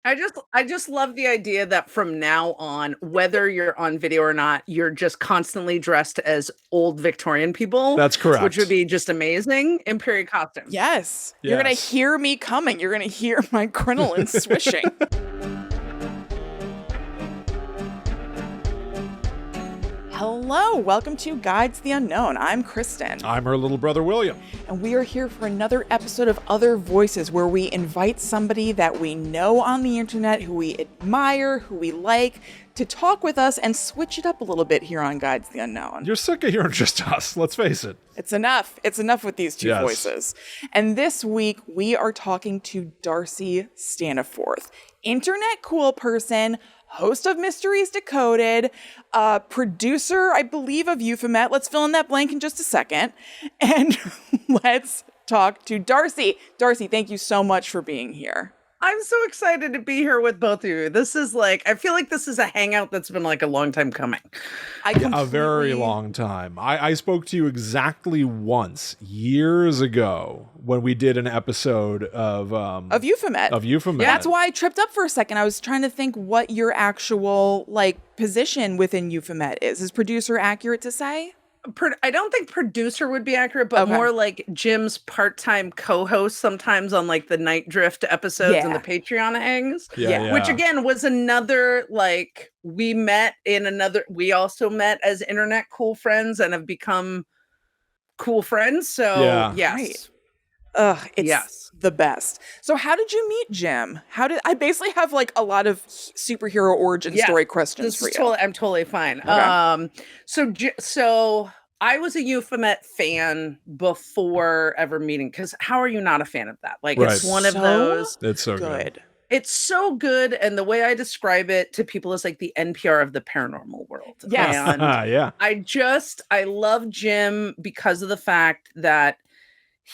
I just love the idea that from now on, whether you're on video or not, you're just constantly dressed as old Victorian people, That's which would correct. be just amazing in period costume. Yes. You're going to Yes. hear me coming. You're going to hear my crinoline swishing. Hello, welcome to Guides the Unknown. I'm Kristen. I'm her little brother, William. And we are here for another episode of Other Voices, where we invite somebody that we know on the internet, who we admire, who we like, to talk with us and switch it up a little bit here on Guides the Unknown. You're sick of hearing just us, let's face it. It's enough. It's enough with these two voices. And this week, we are talking to Darcy Staniforth, internet cool person, host of Mysteries Decoded, producer, I believe, of Euphomet. Let's fill in that blank in just a second. And let's talk to Darcy. Darcy, thank you so much for being here. I'm so excited to be here with both of you. This is like, I feel like this is a hangout that's been like a long time coming. A very long time. I spoke to you exactly once, years ago, when we did an episode of Euphomet. Of Euphomet. Yeah. That's why I tripped up for a second. I was trying to think what your actual position within Euphomet is. Is producer accurate to say? I don't think producer would be accurate, but more like Jim's part-time co-host sometimes on like the Night Drift episodes and the Patreon hangs. Yeah. Which again was another, like, we also met as internet cool friends and have become cool friends. So yes. Right. It's the best. So how did you meet Jim? I basically have like a lot of superhero origin story questions for you. I'm totally fine. Okay. So I was a Euphomet fan before ever meeting, because how are you not a fan of that? Like, it's one of those. It's so good. It's so good, and the way I describe it to people is like the NPR of the paranormal world. Yes. And I love Jim because of the fact that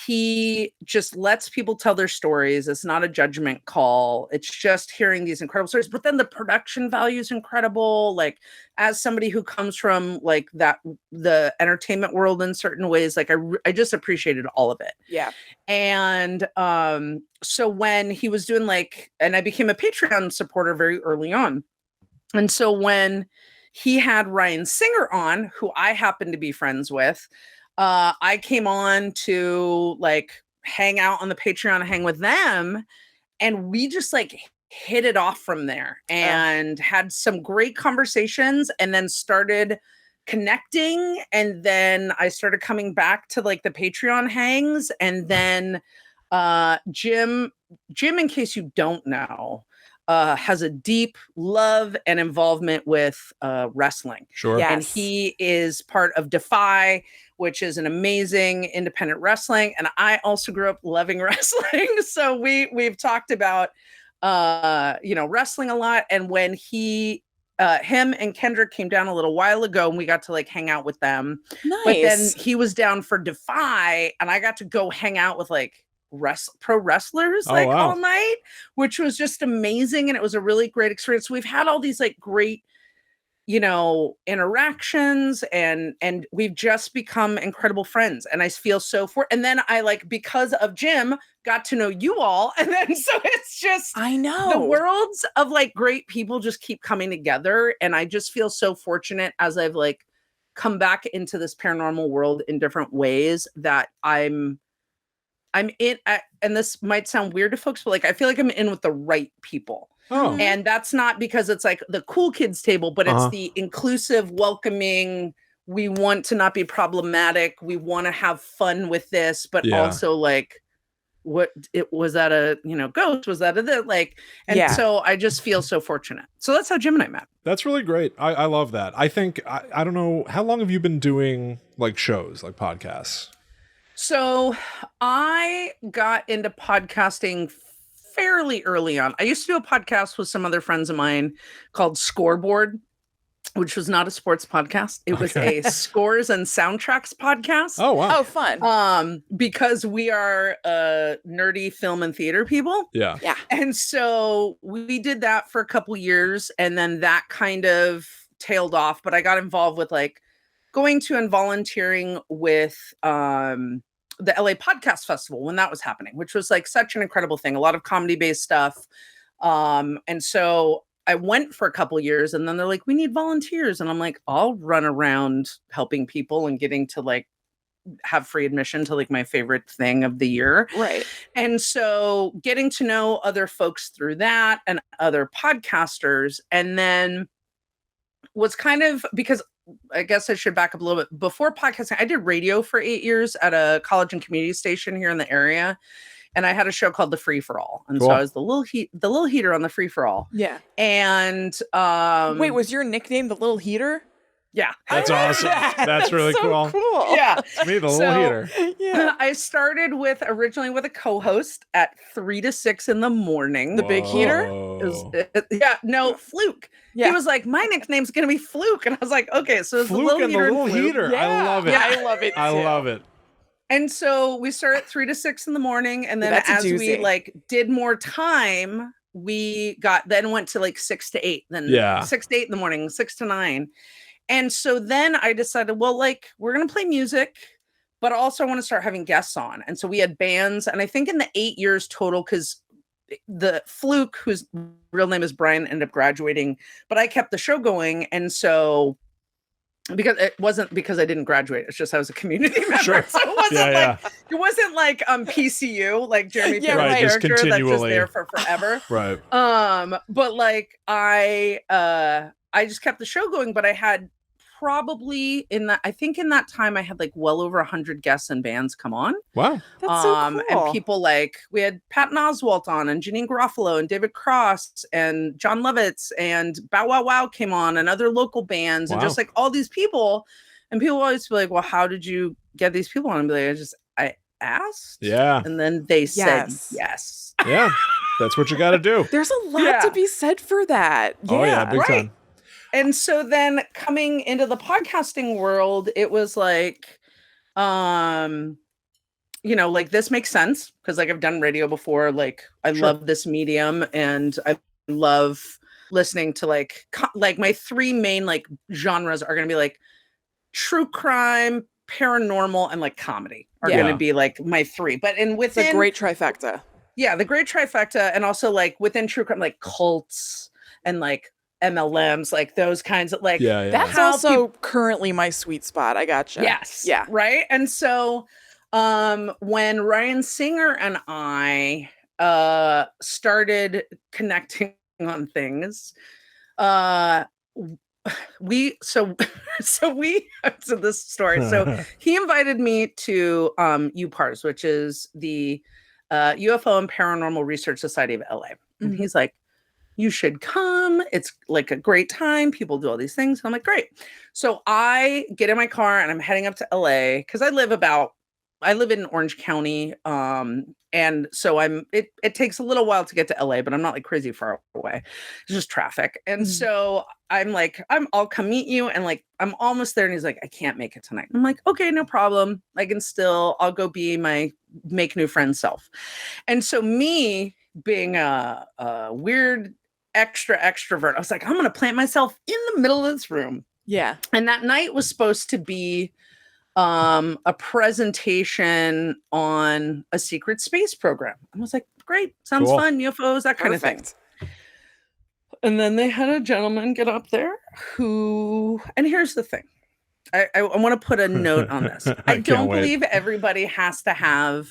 he just lets people tell their stories. It's not a judgment call. It's just hearing these incredible stories. But then the production value is incredible. Like, as somebody who comes from like the entertainment world in certain ways, like I just appreciated all of it. Yeah. And so when he was doing and I became a Patreon supporter very early on. And so when he had Ryan Singer on, who I happen to be friends with, I came on to hang out on the Patreon, hang with them, and we just hit it off from there and had some great conversations, and then started connecting. And then I started coming back to the Patreon hangs, and then Jim, in case you don't know, has a deep love and involvement with wrestling. Sure. Yes. And he is part of Defy, which is an amazing independent wrestling. And I also grew up loving wrestling. So we've talked about, wrestling a lot. And when him and Kendrick came down a little while ago, and we got to hang out with them. Nice. But then he was down for Defy, and I got to go hang out with pro wrestlers all night, which was just amazing. And it was a really great experience. We've had all these great, interactions, and we've just become incredible friends. And I feel and then I because of Jim, got to know you all. And then, so it's just, I know, the worlds of great people just keep coming together. And I just feel so fortunate as I've come back into this paranormal world in different ways that I'm in, and this might sound weird to folks, but I feel like I'm in with the right people. Oh. And that's not because it's the cool kids table, but it's the inclusive, welcoming. We want to not be problematic. We want to have fun with this, but also what it was that a ghost, was that so I just feel so fortunate. So that's how Jim and I met. That's really great. I love that. I think I don't know, how long have you been doing shows, podcasts? So I got into podcasting fairly early on. I used to do a podcast with some other friends of mine called Scoreboard, which was not a sports podcast. It was a scores and soundtracks podcast. Oh, wow. Oh, fun. Because we are nerdy film and theater people. Yeah. Yeah. And so we did that for a couple years, and then that kind of tailed off. But I got involved with going to and volunteering with the LA Podcast Festival when that was happening, which was such an incredible thing. A lot of comedy-based stuff. And so I went for a couple years, and then they're like, we need volunteers. And I'm like, I'll run around helping people and getting to like have free admission to like my favorite thing of the year. Right. And so getting to know other folks through that and other podcasters. And then was kind of, because I guess I should back up a little bit. Before podcasting, I did radio for 8 years at a college and community station here in the area. And I had a show called The Free for All. And so I was the little heater on The Free for All. Yeah. And wait, was your nickname the Little Heater? Yeah. That's awesome. That's really so cool. Yeah. Me, the little heater. Yeah. I started originally with a co-host at 3 to 6 in the morning. The big heater? Fluke. Yeah. He was like, my nickname's going to be Fluke. And I was like, okay, so it's Fluke the little heater. Yeah. I love it. Yeah, I love it too. I love it. And so we started at 3 to 6 in the morning. And then That's a as we doozy. like did more time, we went to like 6 to 8, then 6 to 8 in the morning, 6 to 9. And so then I decided, well, like, we're going to play music, but also I want to start having guests on. And so we had bands. And I think in the 8 years total, because the Fluke, whose real name is Brian, ended up graduating, but I kept the show going. And so because it wasn't because I didn't graduate, it's just I was a community member. Sure. So it wasn't like PCU, like Jeremy Taylor's just character that's just continually there for forever. Right. But like I just kept the show going, but I had probably in that time I had like well over 100 guests and bands come on. Wow. That's so cool. And people like, we had Patton Oswalt on and Janine Garofalo and David Cross and John Lovitz and Bow Wow Wow came on and other local bands and just like all these people. And people always be like, well, how did you get these people on? And be like, I asked. Yeah. And then they said yes. Yeah. That's what you got to do. There's a lot to be said for that. Yeah. Oh yeah, big time. And so then coming into the podcasting world, it was like, like this makes sense because like I've done radio before. Like I love this medium and I love listening to like my three main like genres are going to be like true crime, paranormal, and like comedy are going to be like my three. But within the great trifecta. Yeah, the great trifecta, and also like within true crime, like cults and like MLMs, like those kinds of like that's also currently my sweet spot. I gotcha. Yes. Yeah. Right. And so when Ryan Singer and I started connecting on things, so this story. So he invited me to UPARS, which is the UFO and Paranormal Research Society of LA. And he's like, you should come. It's like a great time. People do all these things. I'm like, great. So I get in my car and I'm heading up to LA because I live in Orange County. And so it takes a little while to get to LA, but I'm not like crazy far away. It's just traffic. And so I'm like, I'll come meet you. And like, I'm almost there. And he's like, I can't make it tonight. I'm like, okay, no problem. I'll go be my make new friend self. And so me being a weird, extrovert, I was like, I'm going to plant myself in the middle of this room. Yeah. And that night was supposed to be a presentation on a secret space program. I was like, great, sounds fun, UFOs, that kind of thing. And then they had a gentleman get up there and here's the thing. I want to put a note on this. I don't believe everybody has to have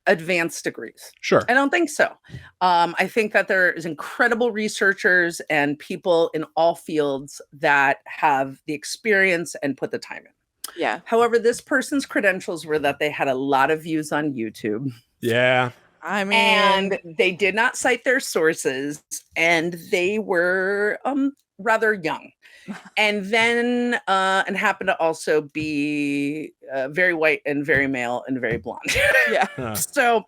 advanced degrees. Sure. I don't think so. I think that there is incredible researchers and people in all fields that have the experience and put the time in. Yeah. However, this person's credentials were that they had a lot of views on YouTube. Yeah. I mean, and they did not cite their sources and they were rather young. And then and happened to also be very white and very male and very blonde. Yeah. So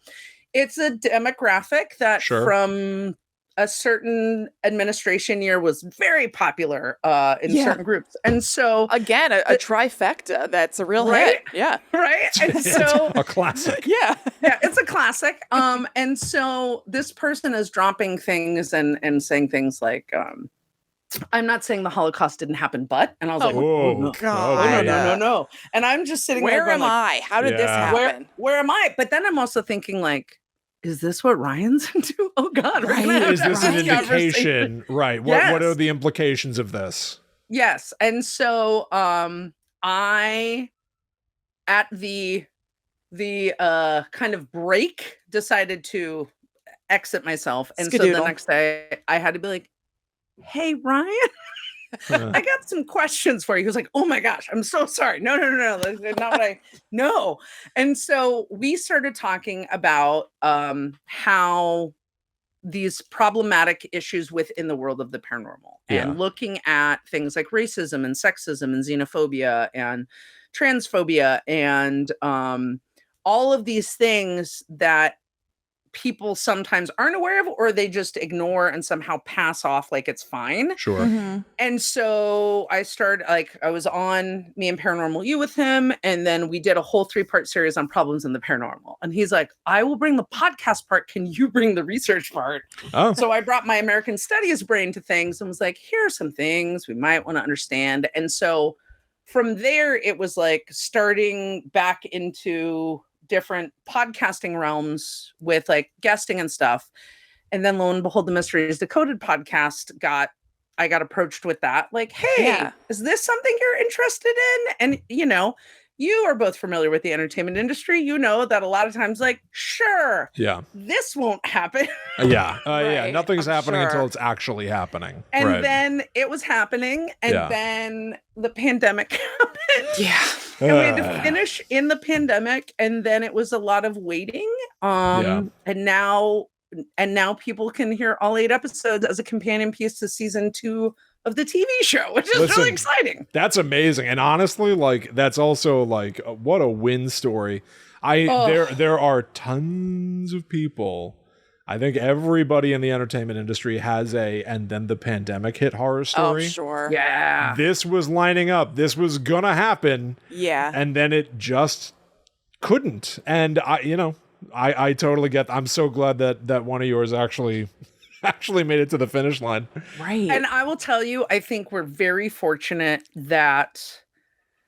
it's a demographic that from a certain administration year was very popular in certain groups. And so again, a trifecta that's a real hit. Yeah. Right. And so a classic. Yeah, it's a classic. And so this person is dropping things and saying things like, I'm not saying the Holocaust didn't happen, but, and I was like, oh, no. God. No. And I'm just sitting there where going, am I? How did this happen? Where am I? But then I'm also thinking like, is this what Ryan's into? Oh God. We're gonna have Is to this have an this conversation. indication? Right. What are the implications of this? Yes. And so I at the kind of break decided to exit myself. And so the next day I had to be like, hey Ryan, I got some questions for you. He was like, oh my gosh, I'm so sorry. No, that's not what I know. And so we started talking about how these problematic issues within the world of the paranormal and looking at things like racism and sexism and xenophobia and transphobia and all of these things that people sometimes aren't aware of, or they just ignore and somehow pass off like it's fine. Sure. Mm-hmm. And so I started, I was on Me and Paranormal You with him, and then we did a whole 3-part series on problems in the paranormal. And he's like, I will bring the podcast part. Can you bring the research part? Oh. So I brought my American Studies brain to things and was like, here are some things we might want to understand. And so from there, it was like starting back into different podcasting realms with like guesting and stuff. And then lo and behold, the Mysteries Decoded podcast I got approached with that. Like, hey, is this something you're interested in? And, you are both familiar with the entertainment industry. You know that a lot of times, like, sure, this won't happen. Right. Nothing's happening until it's actually happening. And then it was happening. And then the pandemic happened. Yeah. And we had to finish in the pandemic. And then it was a lot of waiting. And now people can hear all 8 episodes as a companion piece to season 2 of the TV show, which is really exciting. That's amazing. And honestly, like, that's also like, what a win story. There are tons of people. I think everybody in the entertainment industry has and then the pandemic hit horror story. Oh, sure. Yeah. This was lining up. This was gonna happen. Yeah. And then it just couldn't. And I totally get I'm so glad that one of yours actually made it to the finish line. Right. And I will tell you, I think we're very fortunate that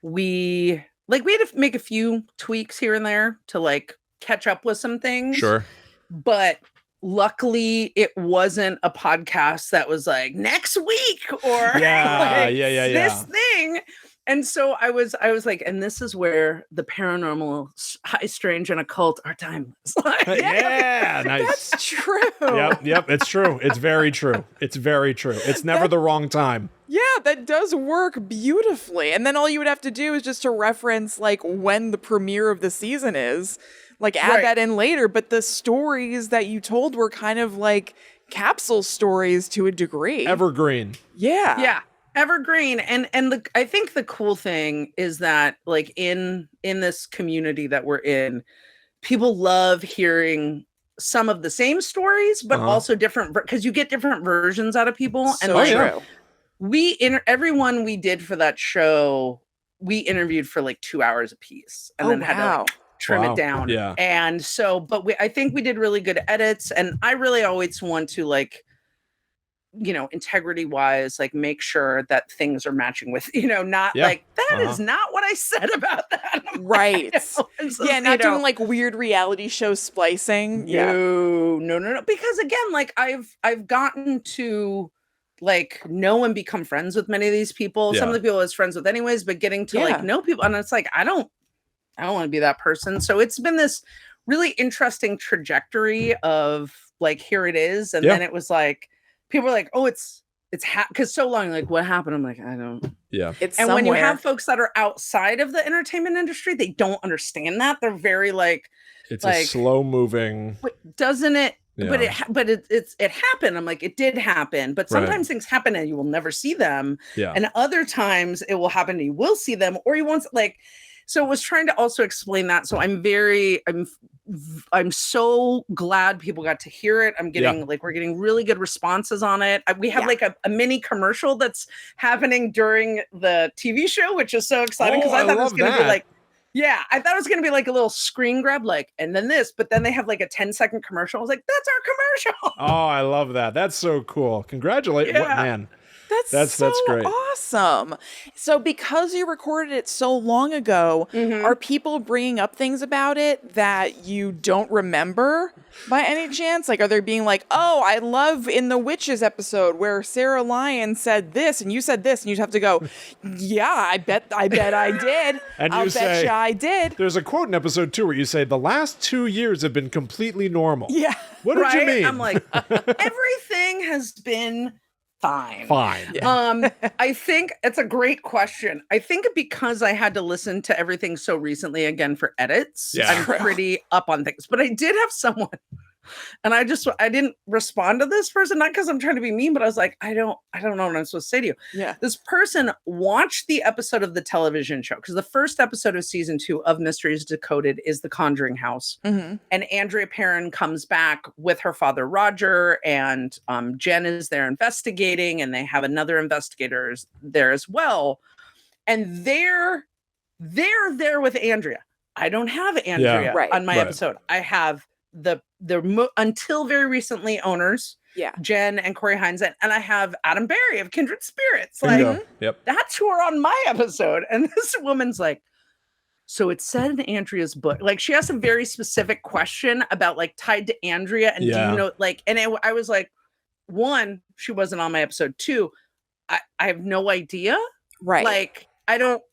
we had to make a few tweaks here and there to like catch up with some things. Sure. But luckily it wasn't a podcast that was like next week or this thing. And so I was like, and this is where the paranormal, high, strange, and occult are timeless. Nice. That's true. Yep, it's true. It's very true. It's very true. It's never the wrong time. Yeah, that does work beautifully. And then all you would have to do is just to reference like when the premiere of the season is, like add that in later. But the stories that you told were kind of like capsule stories to a degree. Evergreen. Yeah. Yeah. Evergreen. And I think the cool thing is that like in this community that we're in, people love hearing some of the same stories, but also different, because you get different versions out of people. So and like everyone we did for that show, we interviewed for like 2 hours a piece and then had to like trim it down. Yeah. And so, but I think we did really good edits, and I really always want to like, integrity wise, like make sure that things are matching with, not like that is not what I said about that. Right. Not doing like weird reality show splicing. No. Because again, like I've gotten to like know and become friends with many of these people. Some of the people I was friends with anyways, but getting to like know people, and it's like, I don't want to be that person. So it's been this really interesting trajectory of like, here it is. And then it was like, people were like, oh, it's because so long, like, what happened? I'm like, I don't. Yeah. It's and somewhere. When you have folks that are outside of the entertainment industry, they don't understand that. They're very like, it's like, a slow moving. Doesn't it? Yeah. But it happened. I'm like, it did happen. But sometimes things happen and you will never see them. Yeah. And other times it will happen and you will see them, or you won't like. So it was trying to also explain that. So I'm so glad people got to hear it. I'm getting we're getting really good responses on it. We have like a mini commercial that's happening during the TV show, which is so exciting because I thought it was going to be like, I thought it was going to be like a little screen grab, like, and then this, but then they have like a 10-second commercial. I was like, that's our commercial. Oh, I love that. That's so cool. Congratulations. Man. That's so great. awesome. So because you recorded it so long ago, are people bringing up things about it that you don't remember by any chance? Like, are they being like, oh, I love in the Witches episode where Sarah Lyon said this and you said this, and you'd have to go, yeah, I bet I did. And I'll you bet say, you I did. There's a quote in episode 2 where you say, the last 2 years have been completely normal. Yeah. What did you mean? I'm like, everything has been fine. Yeah. I think it's a great question. I think because I had to listen to everything so recently again for edits, I'm pretty up on things. But I did have someone, and I didn't respond to this person, not because I'm trying to be mean, but I was like, I don't know what I'm supposed to say to you. Yeah. This person watched the episode of the television show, because the first episode of season 2 of Mysteries Decoded is the Conjuring House. And Andrea Perron comes back with her father, Roger, and Jen is there investigating, and they have another investigator there as well. And they're there with Andrea. I don't have Andrea on my episode. I have the until very recently owners, Jen and Corey Hines, and I have Adam Berry of Kindred Spirits. Like, that's who are on my episode. And this woman's like, so it said in Andrea's book, like, she asked a very specific question about, like, tied to Andrea, and do you know, like, and I was like, 1, she wasn't on my episode. 2, I have no idea. Right. Like, I don't.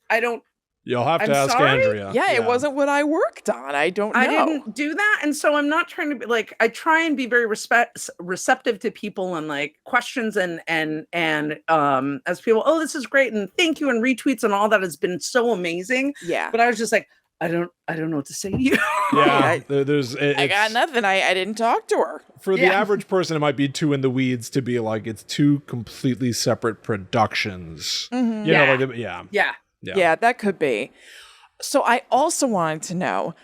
You'll have to ask sorry? Andrea. Yeah, it wasn't what I worked on. I don't know. I didn't do that. And so I'm not trying to be like, I try and be very receptive to people and like questions and as people, oh, this is great. And thank you. And retweets and all that has been so amazing. Yeah. But I was just like, I don't know what to say to you. Yeah. I got nothing. I didn't talk to her. For the average person, it might be too in the weeds to be like, it's 2 completely separate productions. You know, like, Yeah, that could be. So I also wanted to know,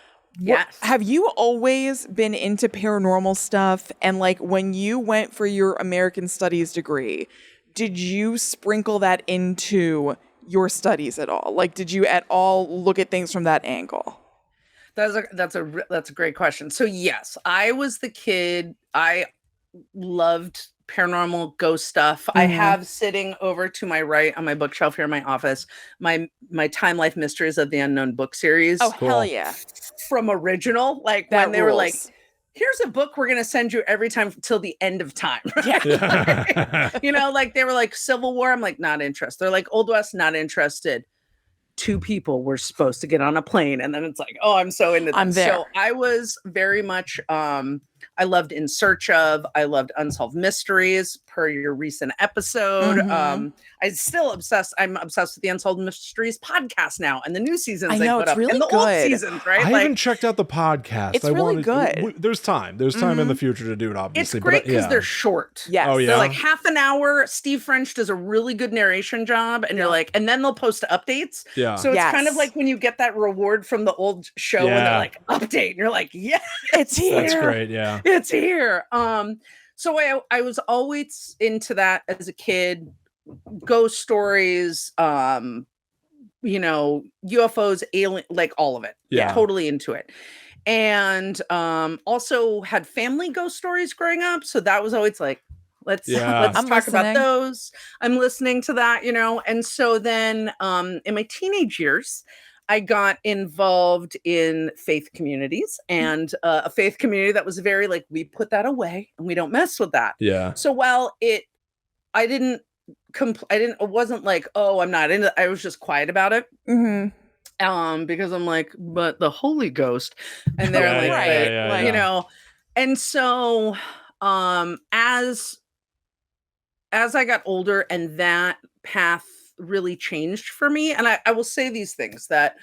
have you always been into paranormal stuff? And like, when you went for your American Studies degree, did you sprinkle that into your studies at all? Like, did you at all look at things from that angle? That's a great question. So yes, I was the kid. I loved paranormal ghost stuff. I have sitting over to my right on my bookshelf here in my office my Time Life Mysteries of the Unknown book series. Oh, hell yeah. From original, like that when they were like, here's a book we're going to send you every time till the end of time. Like, you know, like they were like Civil War. I'm like, not interested. They're like Old West, not interested. 2 people were supposed to get on a plane. And then it's like, oh, I'm so into this. I'm there. So I was very much, I loved In Search Of. I loved Unsolved Mysteries per your recent episode. I'm obsessed with the Unsolved Mysteries podcast now and the new seasons. I know, it's really and the good. old seasons, right? I haven't checked out the podcast. It's really good. There's time. There's time in the future to do it, obviously. It's great because they're short. Yes. Oh, yeah. They're like half an hour. Steve French does a really good narration job. And you're like, and then they'll post updates. Yeah. So it's kind of like when you get that reward from the old show when they're like, update. And you're like, yeah, it's here. That's great. Yeah. It's here. So I was always into that as a kid. Ghost stories, you know, UFOs, alien, like all of it. Yeah. Totally into it. And also had family ghost stories growing up. So that was always like, let's talk about those. I'm listening to that, you know. And so then in my teenage years, I got involved in faith communities, and a faith community that was very like, we put that away and we don't mess with that. Yeah. So while it wasn't like, oh, I'm not into it. I was just quiet about it. Because I'm like, but the Holy Ghost, and they're you know. And so as I got older and that path really changed for me, and I will say these things, that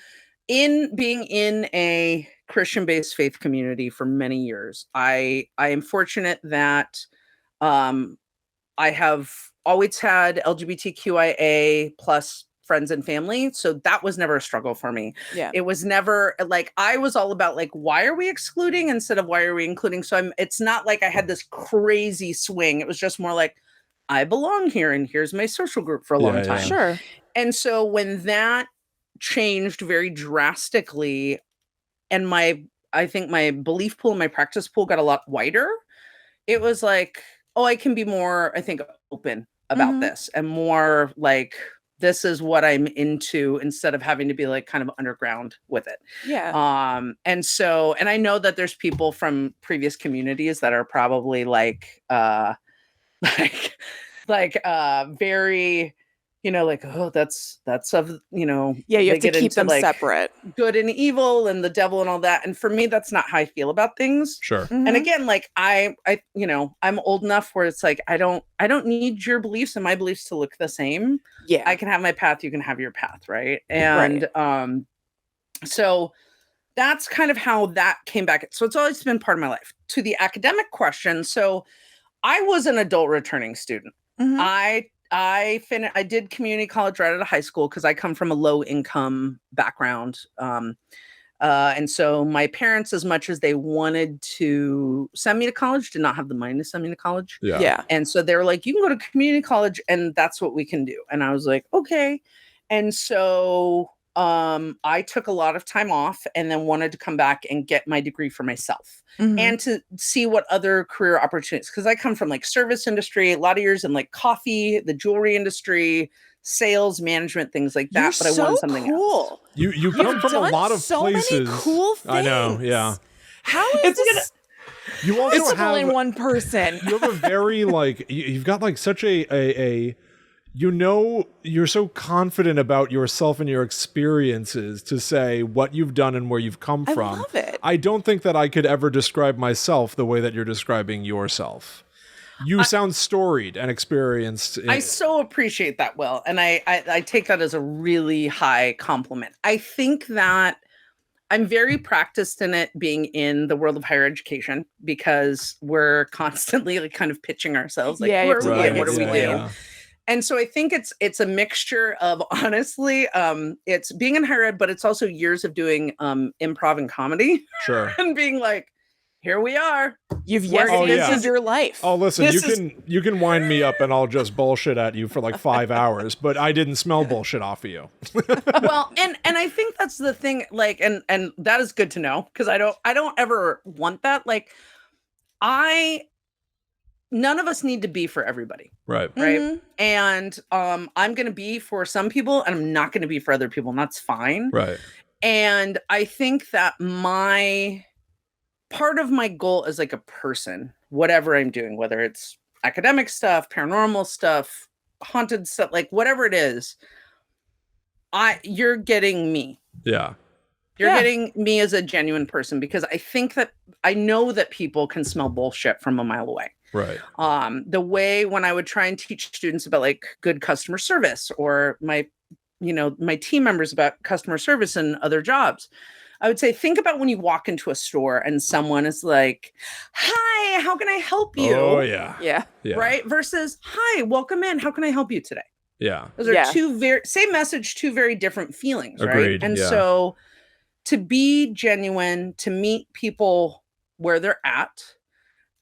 in being in a Christian-based faith community for many years, I am fortunate that I have always had LGBTQIA plus friends and family. So that was never a struggle for me. Yeah. It was never like, I was all about like, why are we excluding instead of why are we including? So it's not like I had this crazy swing. It was just more like, I belong here and here's my social group for a long time. Sure. And so when that changed very drastically, and I think my belief pool and my practice pool got a lot wider, it was like, oh, I can be more, I think, open about this and more like, this is what I'm into, instead of having to be like kind of underground with it. Yeah. And I know that there's people from previous communities that are probably like, like, very, like, oh, that's of, Yeah, you they have to get keep into them like separate. good and evil and the devil and all that. And for me, that's not how I feel about things. Sure. And again, like I'm old enough where it's like, I don't need your beliefs and my beliefs to look the same. Yeah. I can have my path, you can have your path, right? And so that's kind of how that came back. So it's always been part of my life. To the academic question, so I was an adult returning student. I did community college right out of high school because I come from a low income background. And so my parents, as much as they wanted to send me to college, did not have the money to send me to college. Yeah. And so they were like, you can go to community college and that's what we can do. And I was like, okay. And so I took a lot of time off and then wanted to come back and get my degree for myself and to see what other career opportunities, because I come from like service industry, a lot of years in like coffee, the jewelry industry, sales, management, things like that. But I wanted something else. You come from a lot of so places. Many cool things. I know, yeah. How is this you also possible in one person? You have a very like you've got like such a you're so confident about yourself and your experiences to say what you've done and where you've come from. I love it. I don't think that I could ever describe myself the way that you're describing yourself. You sound storied and experienced. I so appreciate that, Will. And I take that as a really high compliment. I think that I'm very practiced in it, being in the world of higher education, because we're constantly like kind of pitching ourselves. Like, who are we and what do we do? And so I think it's a mixture of, honestly, it's being in higher ed, but it's also years of doing improv and comedy. Sure. And being like, here we are. This is your life. Oh, listen, you can wind me up and I'll just bullshit at you for like 5 hours, but I didn't smell bullshit off of you. Well, and I think that's the thing, like, and that is good to know, because I don't ever want that. Like, none of us need to be for everybody. Right. And I'm going to be for some people and I'm not going to be for other people, and that's fine. Right. And I think that part of my goal as like a person, whatever I'm doing, whether it's academic stuff, paranormal stuff, haunted stuff, like whatever it is, you're getting me. Yeah. You're getting me as a genuine person, because I know that people can smell bullshit from a mile away. Right. The way when I would try and teach students about like good customer service, or my team members about customer service and other jobs, I would say, think about when you walk into a store and someone is like, hi, how can I help you? Oh, yeah. Yeah. Right? Versus, hi, welcome in. How can I help you today? Yeah. Those are same message, two very different feelings, Agreed. Right? And so to be genuine, to meet people where they're at.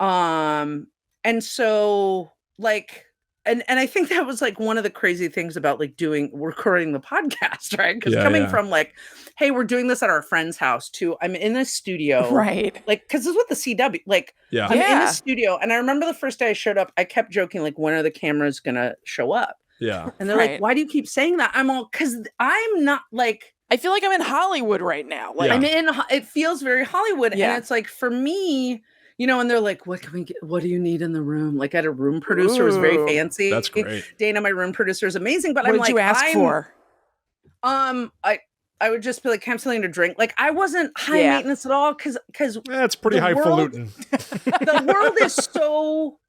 And so like, and I think that was like one of the crazy things about like recording the podcast, right? Because coming from like, hey, we're doing this at our friend's house, to I'm in a studio, right? Like, because this is with the CW, like, I'm in the studio, and I remember the first day I showed up, I kept joking, like, when are the cameras gonna show up? Yeah, and they're like, why do you keep saying that? I'm all, because I'm not like, I feel like I'm in Hollywood right now. Like, it feels very Hollywood, and it's like, for me. And they're like, what can we get? What do you need in the room? Like, I had a room producer who was very fancy. That's great. Dana, my room producer, is amazing. But what I'm like, did you ask for? I would just be like, can I have something to drink? Like, I wasn't high maintenance at all, because that's pretty highfalutin. The world is so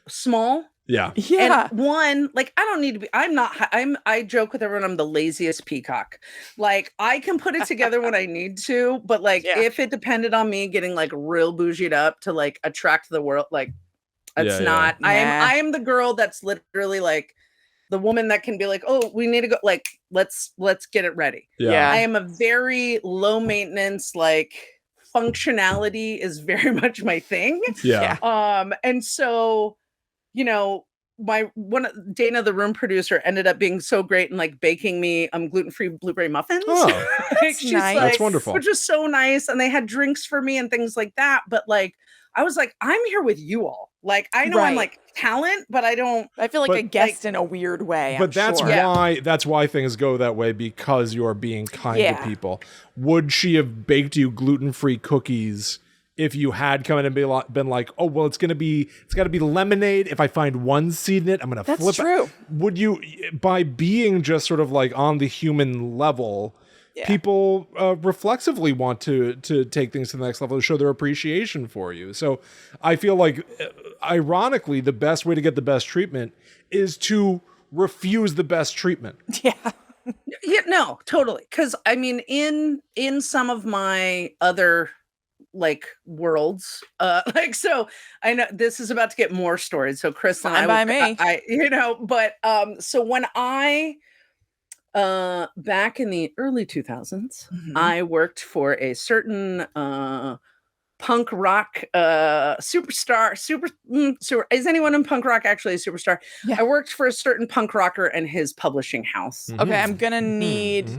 small. Yeah. Yeah. And one, like, I don't need to be, I joke with everyone, I'm the laziest peacock. Like, I can put it together when I need to, but like, if it depended on me getting like real bougied up to like attract the world, like, it's not, I am the girl that's literally like the woman that can be like, oh, we need to go, like, let's get it ready. Yeah. I am a very low maintenance, like, functionality is very much my thing. Yeah. And so, Dana, the room producer, ended up being so great and like baking me gluten-free blueberry muffins. Oh, that's nice. That's wonderful. Which was so nice. And they had drinks for me and things like that. But like, I was like, I'm here with you all. Like, I know I'm like talent, but I feel like but, a guest in a weird way. But that's why things go that way, because you're being kind to people. Would she have baked you gluten-free cookies if you had come in and been like, oh, well, it's got to be lemonade. If I find one seed in it, I'm going to flip it. That's true. Would you, by being just sort of like on the human level, people reflexively want to take things to the next level, to show their appreciation for you. So I feel like, ironically, the best way to get the best treatment is to refuse the best treatment. Yeah. Yeah, no, totally. Because I mean, in some of my other like worlds, like, so I know this is about to get more stories. So Kristen, so when I back in the early 2000s, I worked for a certain punk rock superstar. Is anyone in punk rock actually a superstar? Yeah. I worked for a certain punk rocker and his publishing house. Okay, I'm gonna need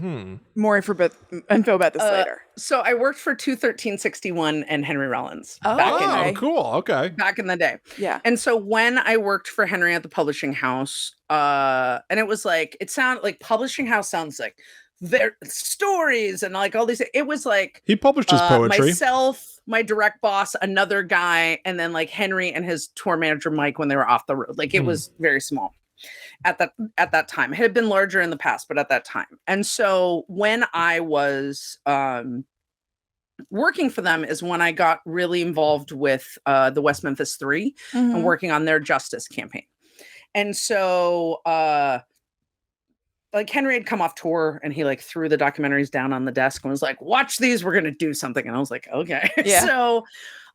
more info about this later. So I worked for 21361 and Henry Rollins. Cool. Okay. Back in the day. Yeah. And so when I worked for Henry at the publishing house, and it was like, it sounded like publishing house sounds like their stories and like all these. It was like he published his poetry. Myself, my direct boss, another guy, and then like Henry and his tour manager Mike when they were off the road. Like it was very small at that time. It had been larger in the past, but at that time. And so when I was working for them is when I got really involved with the West Memphis 3 and working on their justice campaign. And so like Henry had come off tour and he like threw the documentaries down on the desk and was like, watch these, we're going to do something. And I was like, okay. Yeah. So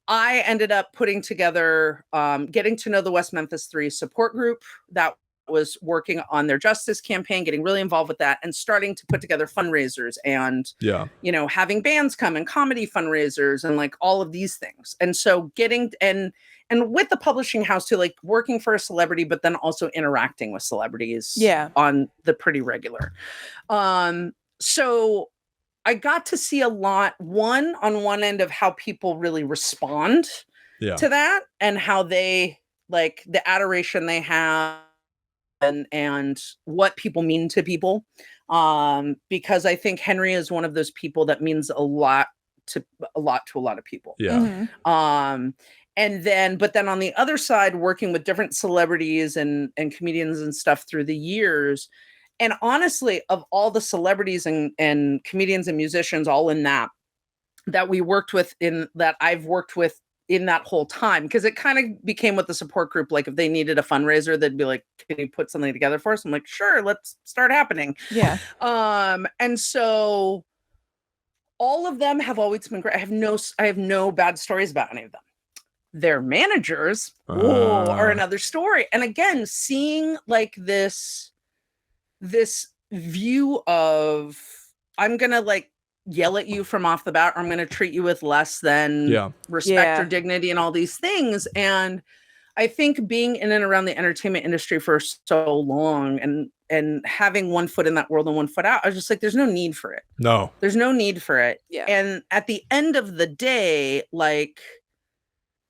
I ended up putting together, getting to know the West Memphis 3 support group that was working on their justice campaign, getting really involved with that and starting to put together fundraisers and, having bands come and comedy fundraisers and like all of these things. And so getting, and with the publishing house too, like working for a celebrity, but then also interacting with celebrities on the pretty regular. So I got to see a lot, on one end of how people really respond to that and how they like the adoration they have and what people mean to people. Because I think Henry is one of those people that means a lot to a lot of people. Yeah. And then, but then on the other side, working with different celebrities and comedians and stuff through the years. And honestly, of all the celebrities and comedians and musicians, all in that we worked with I've worked with in that whole time, because it kind of became with the support group. Like if they needed a fundraiser, they'd be like, can you put something together for us? I'm like, sure, let's start happening. Yeah. And so all of them have always been great. I have no bad stories about any of them. Their managers are another story. And again, seeing like this view of, I'm going to like yell at you from off the bat, or I'm going to treat you with less than respect or dignity and all these things. And I think being in and around the entertainment industry for so long and having one foot in that world and one foot out, I was just like, there's no need for it. No. There's no need for it. Yeah. And at the end of the day, like,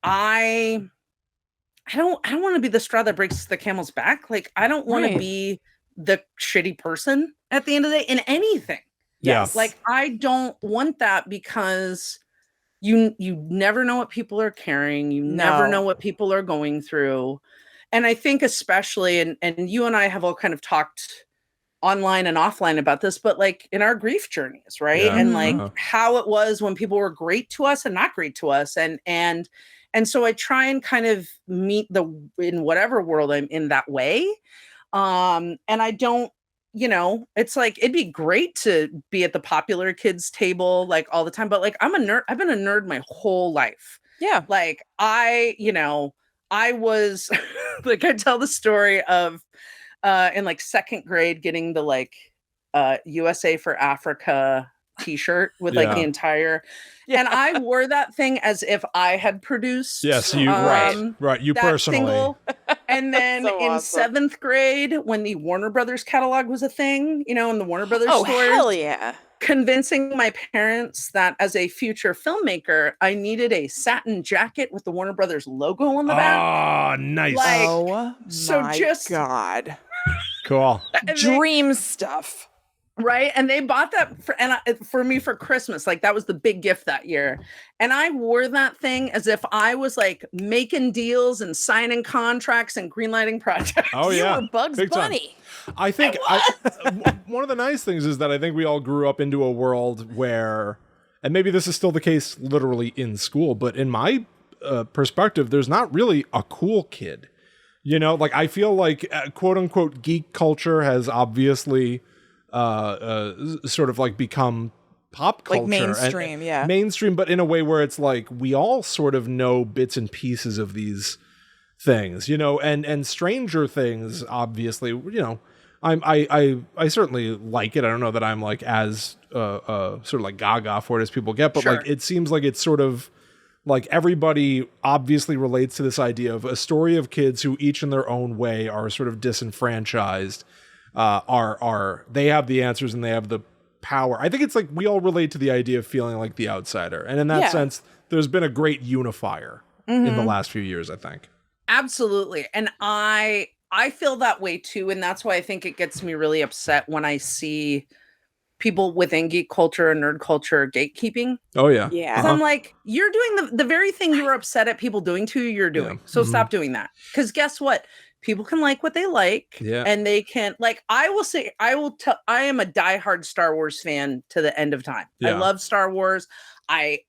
I don't want to be the straw that breaks the camel's back. Like, I don't want to be the shitty person at the end of the day in anything. Yes. Like, I don't want that, because you never know what people are carrying. You never know what people are going through. And I think especially, and you and I have all kind of talked online and offline about this, but like in our grief journeys, right? Yeah. And like how it was when people were great to us and not great to us. And so I try and kind of meet in whatever world I'm in that way. And I don't, it's like, it'd be great to be at the popular kids table, like all the time, but like, I'm a nerd. I've been a nerd my whole life. Yeah. Like I was like, I tell the story of, in like second grade, getting the like, USA for Africa t-shirt with like the entire, and I wore that thing as if I had produced. Yes, you right. You personally. Single. And then so in awesome. 7th grade, when the Warner Brothers catalog was a thing, in the Warner Brothers stores. Hell yeah. convincing my parents that as a future filmmaker, I needed a satin jacket with the Warner Brothers logo on the back. Oh, nice. Like, oh so my just God. Cool. Dream stuff. Right. And they bought that for me for Christmas. Like that was the big gift that year. And I wore that thing as if I was like making deals and signing contracts and greenlighting projects. Oh, yeah. You were Bugs Big time. Bunny. I think one of the nice things is that I think we all grew up into a world where, and maybe this is still the case literally in school, but in my perspective, there's not really a cool kid. You know, like I feel like quote unquote geek culture has obviously sort of like become pop culture. Like mainstream, yeah. Mainstream, but in a way where it's like we all sort of know bits and pieces of these things, you know, and Stranger Things, obviously, you know, I certainly like it. I don't know that I'm like as sort of like gaga for it as people get, but like it seems like it's sort of like everybody obviously relates to this idea of a story of kids who each in their own way are sort of disenfranchised, they have the answers and they have the power. I think it's like we all relate to the idea of feeling like the outsider. And in that sense, there's been a great unifier in the last few years, I think. Absolutely. And I feel that way too. And that's why I think it gets me really upset when I see people within geek culture and nerd culture gatekeeping. Oh, yeah. Yeah. I'm like, you're doing the very thing you were upset at people doing to you, you're doing. So stop doing that. Because guess what? People can like what they like. Yeah. And they can, like, I am a diehard Star Wars fan to the end of time. Yeah. I love Star Wars. I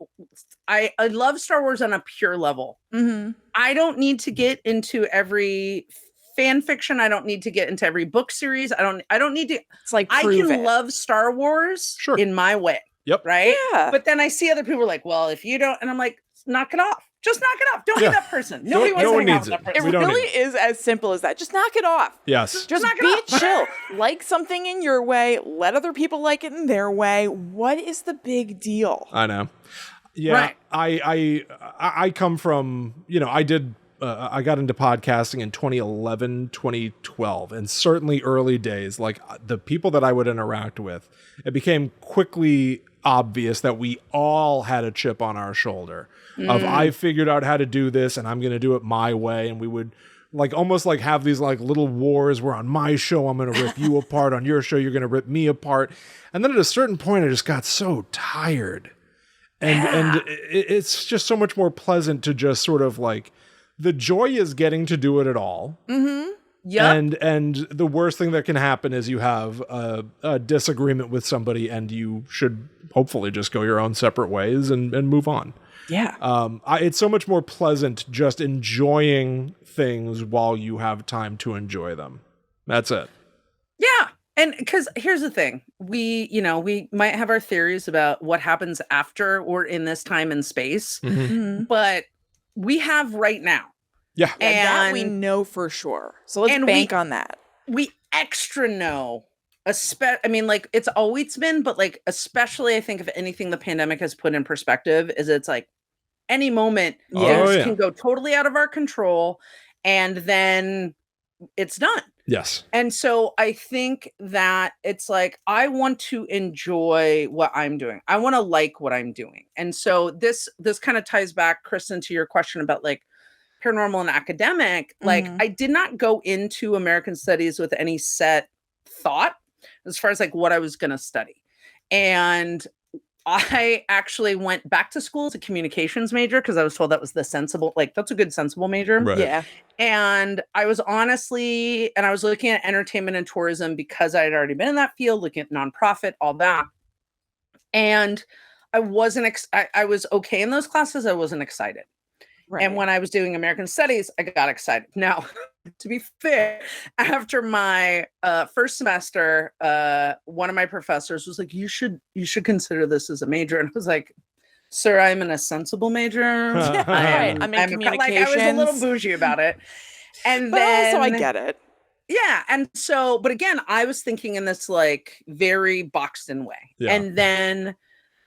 love Star Wars on a pure level. Mm-hmm. I don't need to get into every fan fiction. I don't need to get into every book series. I don't need to. It's like I can love Star Wars in my way. Yep. Right. Yeah. But then I see other people are like, well, if you don't, and I'm like, knock it off. Just knock it off. Don't be that person. Nobody wants to hang out with that person. It really is as simple as that. Just knock it off. Yes. Just be chill. Like something in your way. Let other people like it in their way. What is the big deal? I know. Yeah. Right. I come from, you know, I got into podcasting in 2011, 2012, and certainly early days, like the people that I would interact with, it became quickly obvious that we all had a chip on our shoulder of I figured out how to do this and I'm going to do it my way. And we would like almost like have these like little wars where on my show, I'm going to rip you apart. On your show, you're going to rip me apart. And then at a certain point, I just got so tired. And it's just so much more pleasant to just sort of like, the joy is getting to do it at all. Mm-hmm. Yeah. And the worst thing that can happen is you have a disagreement with somebody and you should hopefully just go your own separate ways and move on. Yeah. It's so much more pleasant just enjoying things while you have time to enjoy them. That's it. Yeah. And because here's the thing, we might have our theories about what happens after or in this time and space, but we have right now. Yeah. And that we know for sure. So let's bank on that. We extra know, I mean, like it's always been, but like, especially I think if anything the pandemic has put in perspective is it's like any moment things can go totally out of our control and then it's done. Yes. And so I think that it's like, I want to enjoy what I'm doing. I want to like what I'm doing. And so this kind of ties back, Kristen, to your question about like paranormal and academic. Like I did not go into American studies with any set thought as far as like what I was going to study. And I actually went back to school as a communications major because I was told that was the sensible, like that's a good sensible major. Right. Yeah. And I was I was looking at entertainment and tourism because I had already been in that field, looking at nonprofit, all that. And I wasn't, I was okay in those classes. I wasn't excited. Right. And when I was doing American studies, I got excited. Now, to be fair, after my first semester, one of my professors was like, you should consider this as a major. And I was like, sir, I'm in a sensible major. I'm in communications. Like, I was a little bougie about it. And but then, also I get it. Yeah. And so, but again, I was thinking in this like very boxed in way. Yeah. And then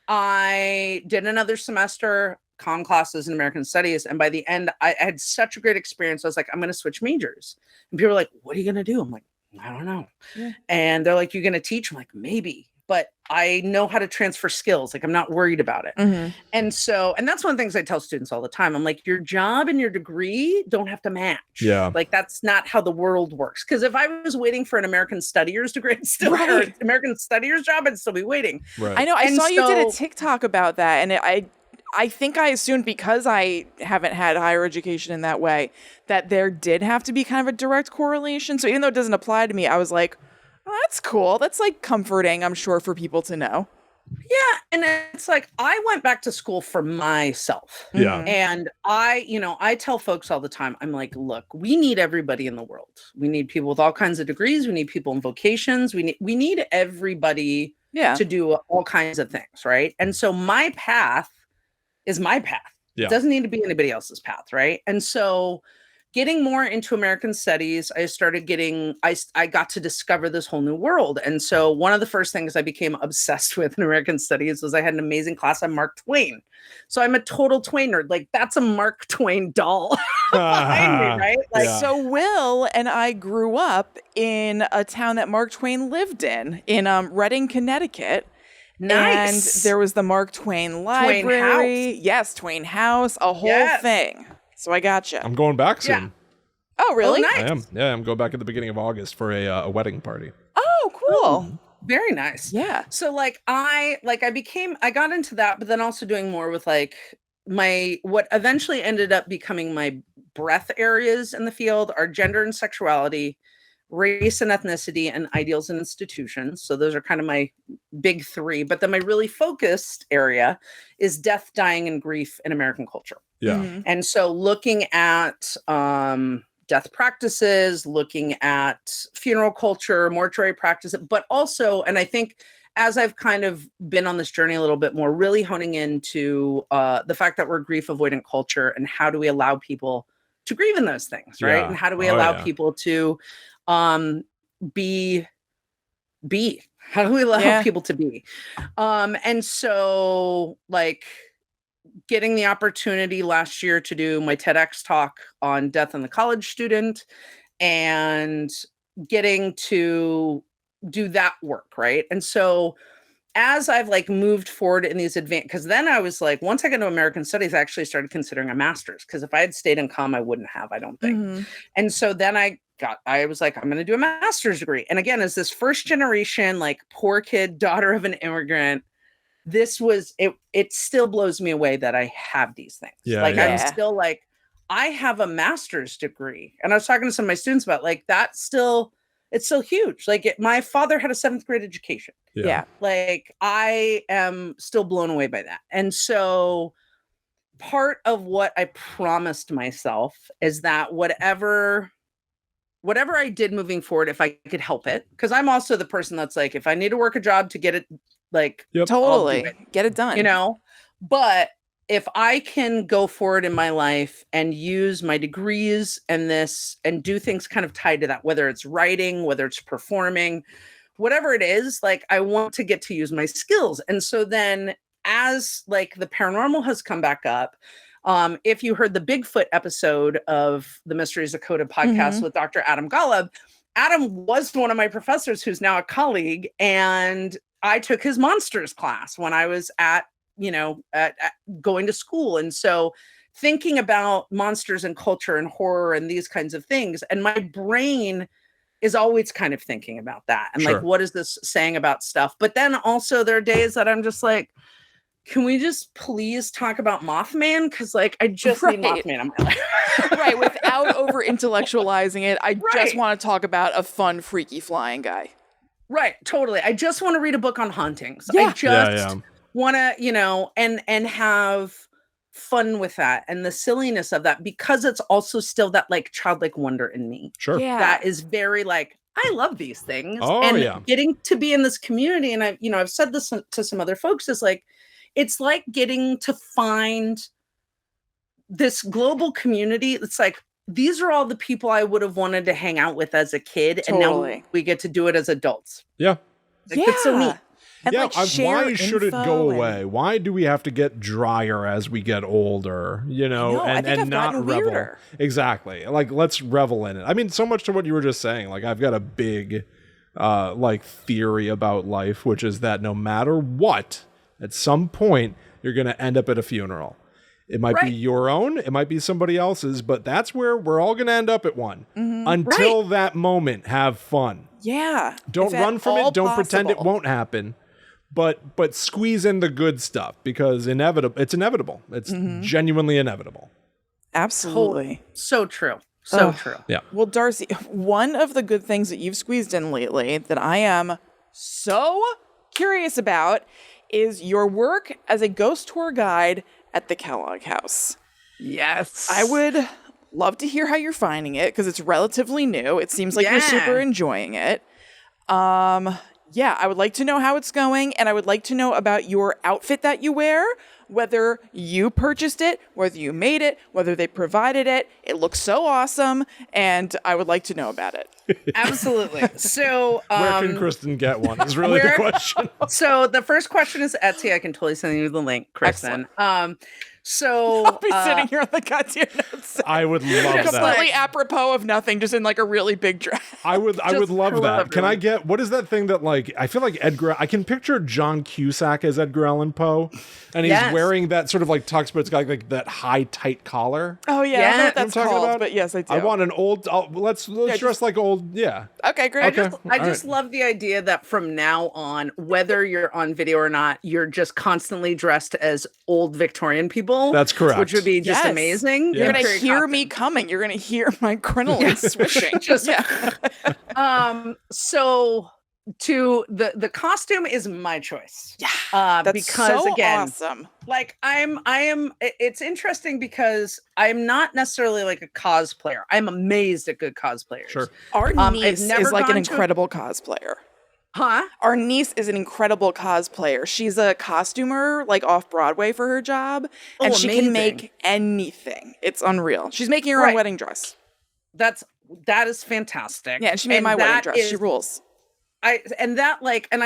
I did another semester comm classes in American studies. And by the end, I had such a great experience. I was like, I'm going to switch majors. And people were like, what are you going to do? I'm like, I don't know. Yeah. And they're like, you're going to teach? I'm like, maybe. but I know how to transfer skills. Like I'm not worried about it. Mm-hmm. And that's one of the things I tell students all the time. I'm like, your job and your degree don't have to match. Yeah. Like that's not how the world works. Because if I was waiting for an American Studiers degree, or American Studiers job, I'd still be waiting. Right. I know. I saw you did a TikTok about that, and I think I assumed, because I haven't had higher education in that way, that there did have to be kind of a direct correlation. So even though it doesn't apply to me, I was like, oh, that's cool. That's like comforting, I'm sure, for people to know. Yeah. And it's like, I went back to school for myself. Yeah. And I tell folks all the time, I'm like, look, we need everybody in the world. We need people with all kinds of degrees. We need people in vocations. We need everybody to do all kinds of things. Right. And so my path is my path. It doesn't need to be anybody else's path, right? And so getting more into American studies, I got to discover this whole new world. And so one of the first things I became obsessed with in American studies was I had an amazing class on Mark Twain. So I'm a total Twain nerd. Like that's a Mark Twain doll behind me, right? Like, So Will and I grew up in a town that Mark Twain lived in Reading, Connecticut. Nice. And there was the Mark Twain Library. Twain House. Yes, Twain House, a whole thing. So I gotcha. I'm going back soon. Yeah. Oh, really? Nice. I am. Yeah, I'm going back at the beginning of August for a wedding party. Oh, cool. Very nice. Yeah. So I got into that, but then also doing more with like what eventually ended up becoming my breadth areas in the field are gender and sexuality, race and ethnicity, and ideals and institutions. So those are kind of my big three. But then my really focused area is death, dying, and grief in American culture. Yeah. Mm-hmm. And so looking at death practices, looking at funeral culture, mortuary practices, but also, and I think as I've kind of been on this journey a little bit more, really honing into the fact that we're a grief avoidant culture, and how do we allow people to grieve in those things, right? Yeah. And how do we allow people to be how do we allow people to be? And so like getting the opportunity last year to do my TEDx talk on death and the college student, and getting to do that work, right? And so as I've like moved forward in these because then I was like, once I got into American studies, I actually started considering a master's, because if I had stayed in comm, I wouldn't have, I don't think. Mm-hmm. And so then I was like, I'm going to do a master's degree. And again, as this first generation, like poor kid, daughter of an immigrant, this was, it still blows me away that I have these things. I'm still like, I have a master's degree. And I was talking to some of my students about like, it's still huge. Like my father had a 7th grade education. Yeah. Like I am still blown away by that. And so part of what I promised myself is that whatever I did moving forward, if I could help it, because I'm also the person that's like, if I need to work a job to get it, like totally get it done, but if I can go forward in my life and use my degrees and do things kind of tied to that, whether it's writing, whether it's performing, whatever it is, like I want to get to use my skills. And so then as like the paranormal has come back up, if you heard the Bigfoot episode of the Mysteries Decoded podcast with Dr. Adam Golub, Adam was one of my professors who's now a colleague, and I took his monsters class when I was at going to school. And so thinking about monsters and culture and horror and these kinds of things, and my brain is always kind of thinking about that. And like, what is this saying about stuff? But then also there are days that I'm just like, can we just please talk about Mothman? Because like, I just need Mothman in my life. Right. Without over intellectualizing it. I just want to talk about a fun, freaky flying guy. Right. Totally. I just want to read a book on hauntings. I just want to, and have fun with that and the silliness of that, because it's also still that like childlike wonder in me. Sure. Yeah. That is very like, I love these things. Getting to be in this community. And I've said this to some other folks, is like, it's like getting to find this global community. It's like, these are all the people I would have wanted to hang out with as a kid. Totally. And now we get to do it as adults. Yeah. Like, that's so neat. And why should it go away? Why do we have to get drier as we get older? And not revel. Weirder. Exactly. Like, let's revel in it. I mean, so much to what you were just saying. Like, I've got a big like theory about life, which is that no matter what, at some point you're going to end up at a funeral. It might be your own, it might be somebody else's, but that's where we're all going to end up at one. Until that moment, have fun. Yeah. Don't run from it. Don't pretend it won't happen. But squeeze in the good stuff, because it's inevitable. It's genuinely inevitable. Absolutely. So true. So true. Yeah. Well, Darcy, one of the good things that you've squeezed in lately that I am so curious about is your work as a ghost tour guide at the Kellogg House. Yes. I would love to hear how you're finding it, because it's relatively new. It seems like you're super enjoying it. Yeah, I would like to know how it's going, and I would like to know about your outfit that you wear, whether you purchased it, whether you made it, whether they provided it. It looks so awesome, and I would like to know about it. Absolutely. So, where can Kristen get one is really the question. So the first question is Etsy. I can totally send you the link, Kristen. So I'll be sitting here on the goddamn notes. I would love that. Completely apropos of nothing, just in like a really big dress. I would love that. Can I get, what is that thing that, like, I feel like I can picture John Cusack as Edgar Allan Poe, and he's wearing that sort of like tux, but it's got like that high tight collar. Oh yeah, I don't know what that's called, about? but yes, I do. I want an old. Let's dress like old. Yeah. Okay, great. I just love the idea that from now on, whether you're on video or not, you're just constantly dressed as old Victorian people. That's correct. Which would be just amazing. You're gonna hear me coming. You're gonna hear my crinoline swishing. So to the costume is my choice. Yeah. That's because so again, awesome. Like I am. It's interesting because I'm not necessarily like a cosplayer. I'm amazed at good cosplayers. Sure. Our niece is like an incredible cosplayer. Huh? Our niece is an incredible cosplayer. She's a costumer, like off Broadway for her job, and she can make anything. It's unreal. She's making her own wedding dress. That is fantastic. Yeah, and she made my wedding dress. She rules. I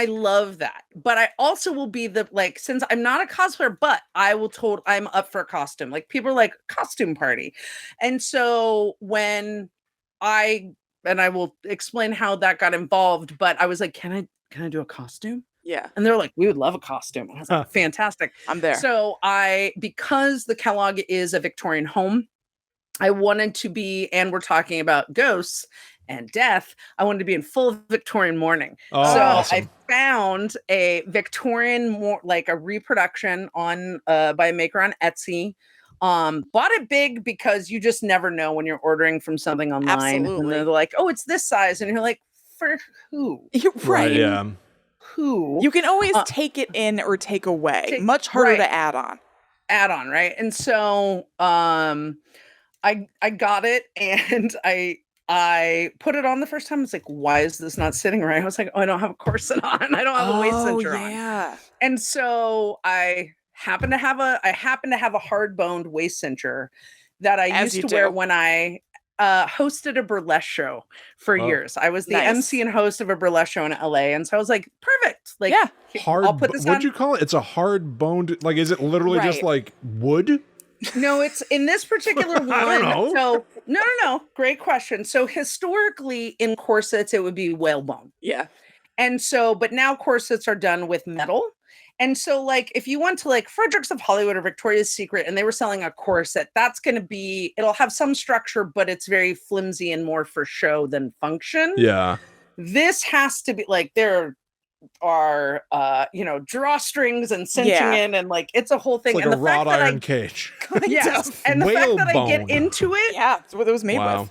love that. But I also will be since I'm not a cosplayer, but I'm up for a costume. Like people are like costume party. And so when I will explain how that got involved, but I was like, can I do a costume? Yeah. And they're like, we would love a costume. I was like, fantastic. I'm there. So because the Kellogg is a Victorian home, I wanted to be, and we're talking about ghosts and death, I wanted to be in full Victorian mourning. Oh, so awesome. I found a Victorian, like a reproduction by a maker on Etsy. Bought it big because you just never know when you're ordering from something online. Absolutely. And they're like, oh, it's this size. And you're like, for who? You're right. Yeah. Who? You can always take it in or take away. Much harder to add on. Right? And so I got it and I put it on the first time. It's like, why is this not sitting right? I was like, oh, I don't have a corset on. I don't have a waist cincher on. And so I happen to have a hard-boned waist cincher that I used to wear when I hosted a burlesque show for years. I was the MC and host of a burlesque show in LA, and so I was like, perfect. Like, I'll put this on. What'd you call it? It's a hard-boned. Like, is it literally just like wood? No, it's in this particular one. I don't know. So no. Great question. So historically, in corsets, it would be whalebone. Yeah. And so, but now corsets are done with metal. And so, like, if you went to like Fredericks of Hollywood or Victoria's Secret and they were selling a corset, it'll have some structure, but it's very flimsy and more for show than function. Yeah. This has to be like, there are, drawstrings and cinching in, and like, it's a whole thing. It's like and a wrought iron cage. Yes. And the fact that I get into it. Yeah. That's what it was made with.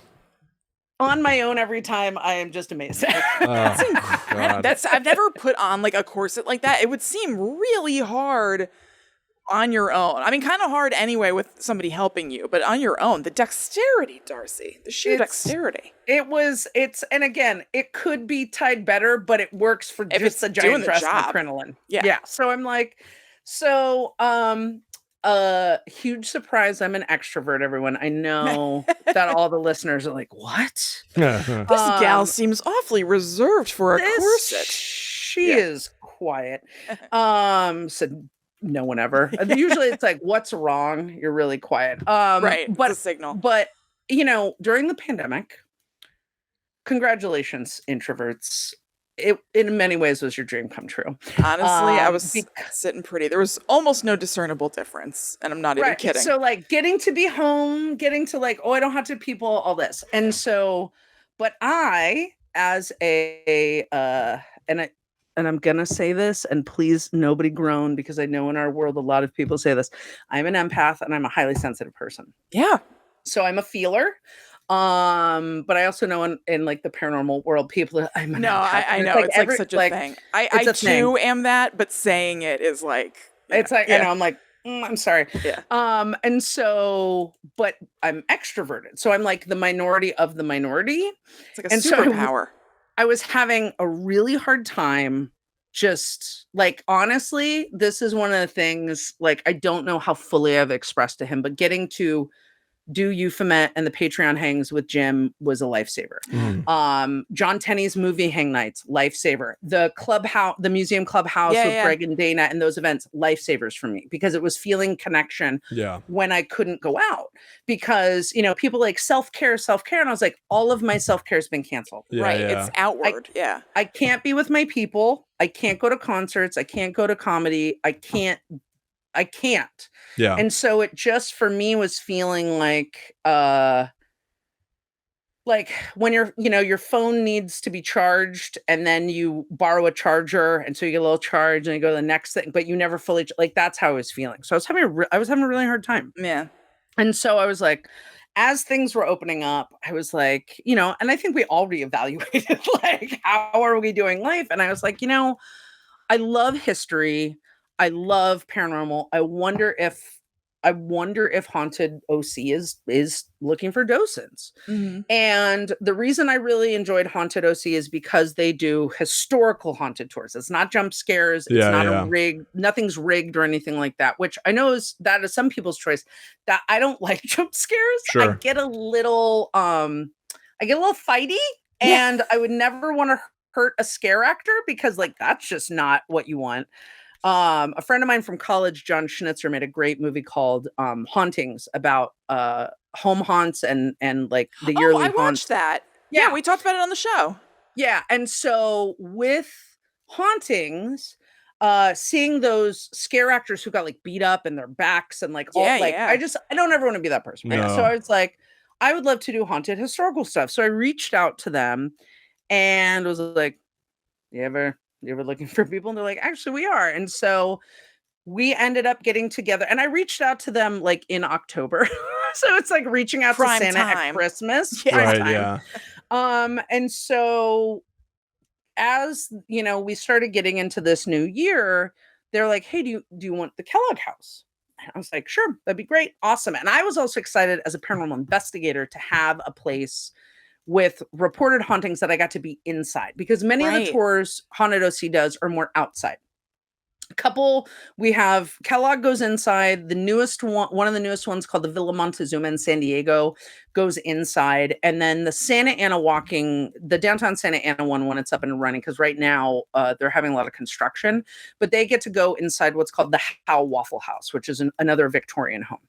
On my own every time, I am just amazed. That's incredible. I've never put on like a corset like that. It would seem really hard on your own. I mean, kind of hard anyway with somebody helping you, but on your own, the dexterity, Darcy, the sheer dexterity. And again, it could be tied better, but it works for if just the giant dress and the crinoline. Yeah. So I'm like, huge surprise. I'm an extrovert, everyone. I know that all the listeners are like, what? This gal seems awfully reserved for a corset. She is quiet. Said no one ever. Usually it's like, what's wrong? You're really quiet. Right. But it's a signal. But during the pandemic, congratulations, introverts. it in many ways was your dream come true. Honestly, I was sitting pretty. There was almost no discernible difference, and I'm not even kidding. So like getting to be home, getting to like, oh, I don't have to people, all this. And so, but I, as and I'm gonna say this, and please nobody groan, because I know in our world a lot of people say this. I'm an empath and I'm a highly sensitive person. Yeah. So I'm a feeler. But I also know in like the paranormal world, people I'm an empath. I know it's like such a thing. I too am that, but saying it is like it's like, I know, I'm like, I'm sorry. Yeah. And so, but I'm extroverted. So I'm like the minority of the minority. It's like a superpower. I was having a really hard time. Just like, honestly, this is one of the things, like, I don't know how fully I've expressed to him, but getting to do Euphomet and the Patreon hangs with Jim was a lifesaver. John Tenney's movie hang nights, lifesaver. The clubhouse, the museum clubhouse with Greg and Dana and those events, lifesavers for me, because it was feeling connection when I couldn't go out, because, you know, people like self-care. And I was like, all of my self-care has been canceled. It's outward. I can't be with my people. I can't go to concerts. I can't go to comedy. I can't. Yeah. And so it just, for me, was feeling like when you're, you know, your phone needs to be charged and then you borrow a charger. And so you get a little charge and you go to the next thing, but you never fully, like, that's how I was feeling. So I was having a really hard time. Yeah. And so I was like, as things were opening up, I was like, you know, and I think we all reevaluated, like, how are we doing life? And I was like, you know, I love history. I love paranormal. I wonder if Haunted OC is looking for docents. And the reason I really enjoyed Haunted OC is because they do historical haunted tours. It's not jump scares. It's not a rig. Nothing's rigged or anything like that, which I know is some people's choice. That I don't like jump scares. Sure. I get a little fighty, and I would never want to hurt a scare actor, because like, that's just not what you want. A friend of mine from college, John Schnitzer, made a great movie called Hauntings, about home haunts and like the yearly haunts. I watched that. Yeah, we talked about it on the show. Yeah. And so with Hauntings, seeing those scare actors who got like beat up in their backs and like I don't ever want to be that person. Right? No. So I was like, I would love to do haunted historical stuff. So I reached out to them and was like, you ever looking for people? And they're like, actually, we are. And so we ended up getting together, and I reached out to them like in October. So it's like reaching out to Santa at Christmas. And so as you know, we started getting into this new year, they're like, hey, do you want the Kellogg house? And I was like, sure, that'd be great. Awesome. And I was also excited as a paranormal investigator to have a place with reported hauntings that I got to be inside, because many of the tours Haunted OC does are more outside. We have Kellogg goes inside. The newest one of the newest ones, called the Villa Montezuma in San Diego, goes inside. And then the Santa Ana the downtown Santa Ana one, when it's up and running, because right now they're having a lot of construction, but they get to go inside what's called the Howe Waffle House, which is another Victorian home.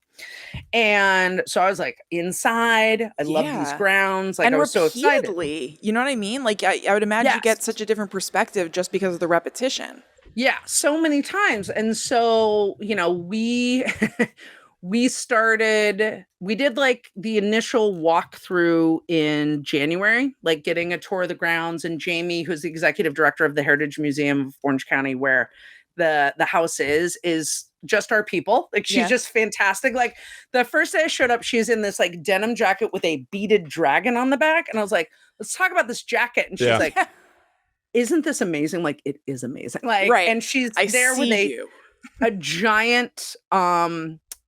And so I was like, inside, I love these grounds. Like, and I was so excited. You know what I mean? Like, I would imagine you get such a different perspective just because of the repetition. Yeah, so many times. And so, you know, we did like the initial walkthrough in January, like getting a tour of the grounds. And Jamie, who's the executive director of the Heritage Museum of Orange County, where the house is just our people. Like, she's just fantastic. Like, the first day I showed up, she's in this like denim jacket with a beaded dragon on the back. And I was like, let's talk about this jacket. And she's like, isn't this amazing? Like, it is amazing. Like, and she's there with a giant,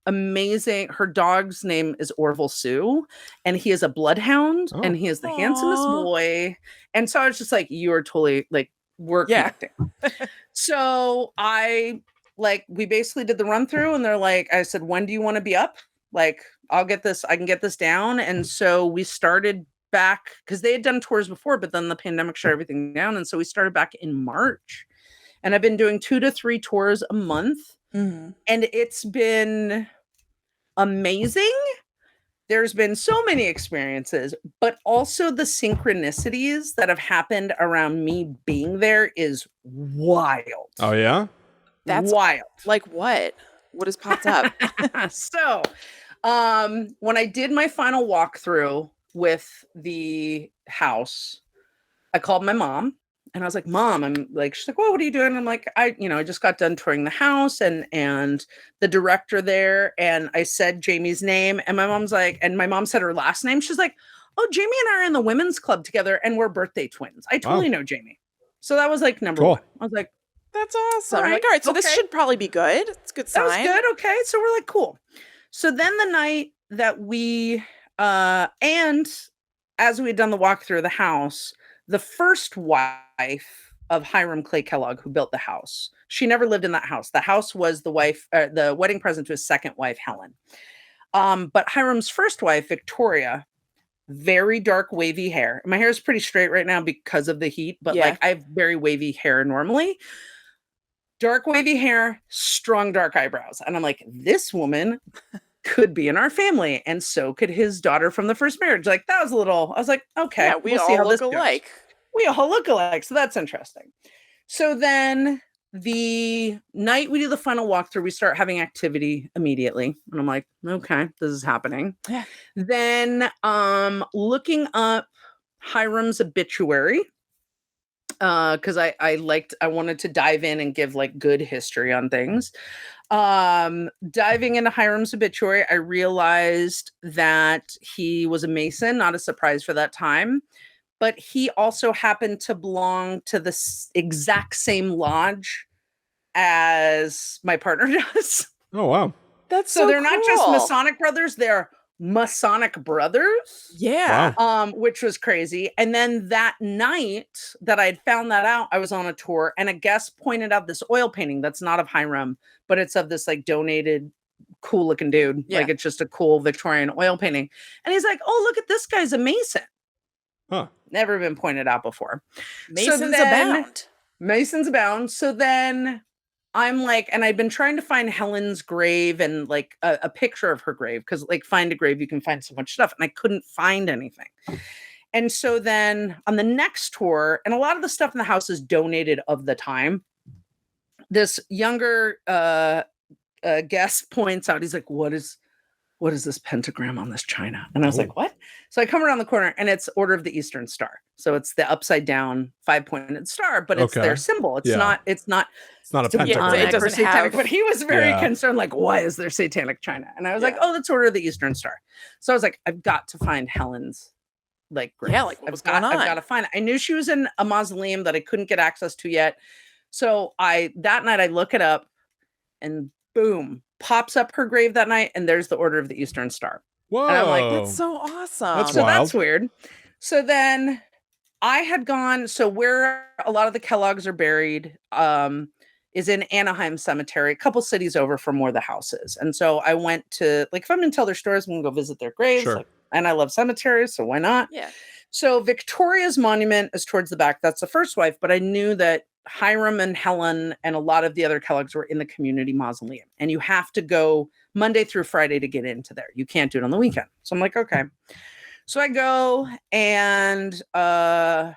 amazing, her dog's name is Orville Sue, and he is a bloodhound, and he is the handsomest boy. And so I was just like, you are totally like, we're connecting. So we basically did the run through, and they're like, I said, when do you want to be up? Like, I can get this down. And so we started back, because they had done tours before, but then the pandemic shut everything down. And so we started back in March, and I've been doing 2 to 3 tours a month. And it's been amazing. there's been so many experiences, but also the synchronicities that have happened around me being there is wild. Oh, yeah? That's wild. Like what? What has popped up? So, when I did my final walkthrough with the house, I called my mom and I was like, Mom, I'm like, she's like, well, what are you doing? I'm like, I just got done touring the house and the director there. And I said Jamie's name. And my mom's like, and my mom said her last name. She's like, oh, Jamie and I are in the women's club together and we're birthday twins. I totally know Jamie. So that was like number one. I was like, that's awesome. All right, so this should probably be good. It's a good sign. That was good. Okay. So we're like, cool. So then the night that we, and as we had done the walkthrough of the house, the first wife of Hiram Clay Kellogg, who built the house, she never lived in that house. The house was the wife, the wedding present to his second wife, Helen. But Hiram's first wife, Victoria, very dark, wavy hair. My hair is pretty straight right now because of the heat, but like I have very wavy hair normally. Dark, wavy hair, strong, dark eyebrows. And I'm like, this woman could be in our family. And so could his daughter from the first marriage. Like, that was a little, I was like, okay, we'll all see how look alike. We all look alike. So that's interesting. So then the night we do the final walkthrough, we start having activity immediately. And I'm like, okay, this is happening. Yeah. Then looking up Hiram's obituary, because I wanted to dive in and give like good history on things. Diving into Hiram's obituary, I realized that he was a Mason, not a surprise for that time, but he also happened to belong to the exact same lodge as my partner does. Oh, wow. That's so they're not just Masonic brothers, they're Masonic brothers. Yeah. Wow. Which was crazy. And then that night that I'd found that out, I was on a tour and a guest pointed out this oil painting that's not of Hiram, but it's of this like donated cool looking dude. Yeah. Like it's just a cool Victorian oil painting. And he's like, oh, look at this guy's a Mason. Huh. Never been pointed out before. Masons abound. Masons abound. So then I'm like, and I've been trying to find Helen's grave and like a picture of her grave, because like find a grave, you can find so much stuff. And I couldn't find anything. And so then on the next tour, and a lot of the stuff in the house is donated of the time, this younger guest points out, he's like, what is this pentagram on this china? And I was like, what? So I come around the corner and it's Order of the Eastern Star. So it's the upside down 5-pointed star, but it's their symbol. It's not a pentagram. It doesn't have, but he was very concerned, like, why is there satanic china? And I was like, oh, that's Order of the Eastern Star. So I was like, I've got to find Helen's like grave. Yeah, like what's going on? I've got to find it. I knew she was in a mausoleum that I couldn't get access to yet. So that night I look it up and boom, pops up her grave that night, and there's the Order of the Eastern Star. Whoa. And I'm like, that's so awesome. That's wild. That's weird. So then I had gone, so where a lot of the Kellogg's are buried is in Anaheim Cemetery, a couple cities over from where the house is. And so I went to, like, if I'm going to tell their stories, I'm going to go visit their graves. Sure. Like, and I love cemeteries, so why not? Yeah. So Victoria's monument is towards the back. That's the first wife, but I knew that Hiram and Helen and a lot of the other Kellogg's were in the community mausoleum. And you have to go Monday through Friday to get into there. You can't do it on the weekend. So I'm like, okay. So I go, and the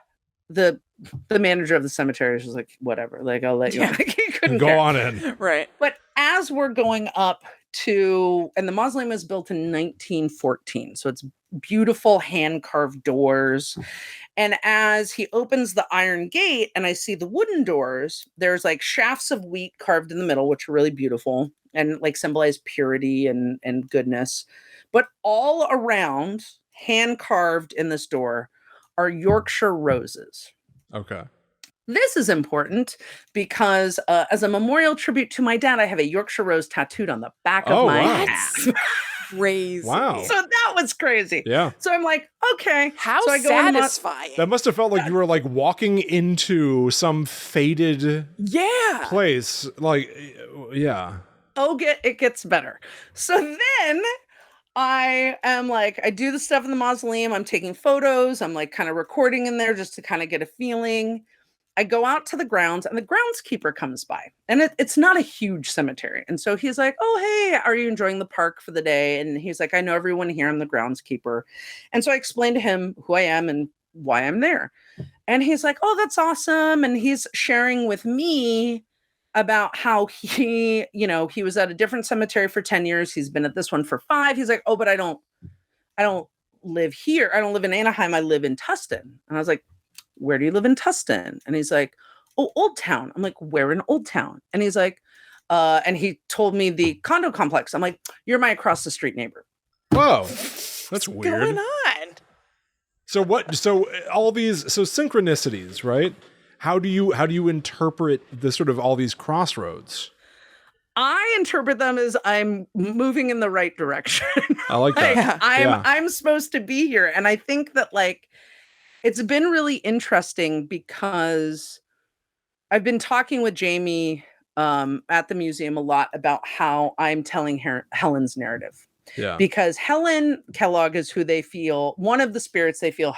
manager of the cemetery was like, whatever, like, I'll let you in. Like, he couldn't go on in. Right. But as we're going up to, and the mausoleum was built in 1914. So it's beautiful hand-carved doors. And as he opens the iron gate and I see the wooden doors, there's like shafts of wheat carved in the middle, which are really beautiful and like symbolize purity and goodness. But all around, hand carved in this door, are Yorkshire roses. Okay. This is important because as a memorial tribute to my dad, I have a Yorkshire rose tattooed on the back of my hat. Crazy. Wow. So that was crazy. Yeah. So I'm like, okay. How so I go satisfying. That must have felt like you were like walking into some fated place. Like, yeah. Oh, it gets better. So then I am like, I do the stuff in the mausoleum. I'm taking photos. I'm like kind of recording in there just to kind of get a feeling. I go out to the grounds and the groundskeeper comes by, and it's not a huge cemetery. And so he's like, oh, hey, are you enjoying the park for the day? And he's like, I know everyone here. I'm the groundskeeper. And so I explained to him who I am and why I'm there. And he's like, oh, that's awesome. And he's sharing with me about how he was at a different cemetery for 10 years. He's been at this one for 5. He's like, oh, but I don't live here. I don't live in Anaheim. I live in Tustin. And I was like, where do you live in Tustin? And he's like, oh, Old Town. I'm like, where in Old Town? And he's like, and he told me the condo complex. I'm like, you're my across the street neighbor. Whoa, that's weird. What's going on? So all these synchronicities, right? How do you interpret the sort of all these crossroads? I interpret them as I'm moving in the right direction. I like that. I'm supposed to be here. And I think that it's been really interesting because I've been talking with Jamie at the museum a lot about how I'm telling Helen's narrative. Yeah. Because Helen Kellogg is who they feel, one of the spirits they feel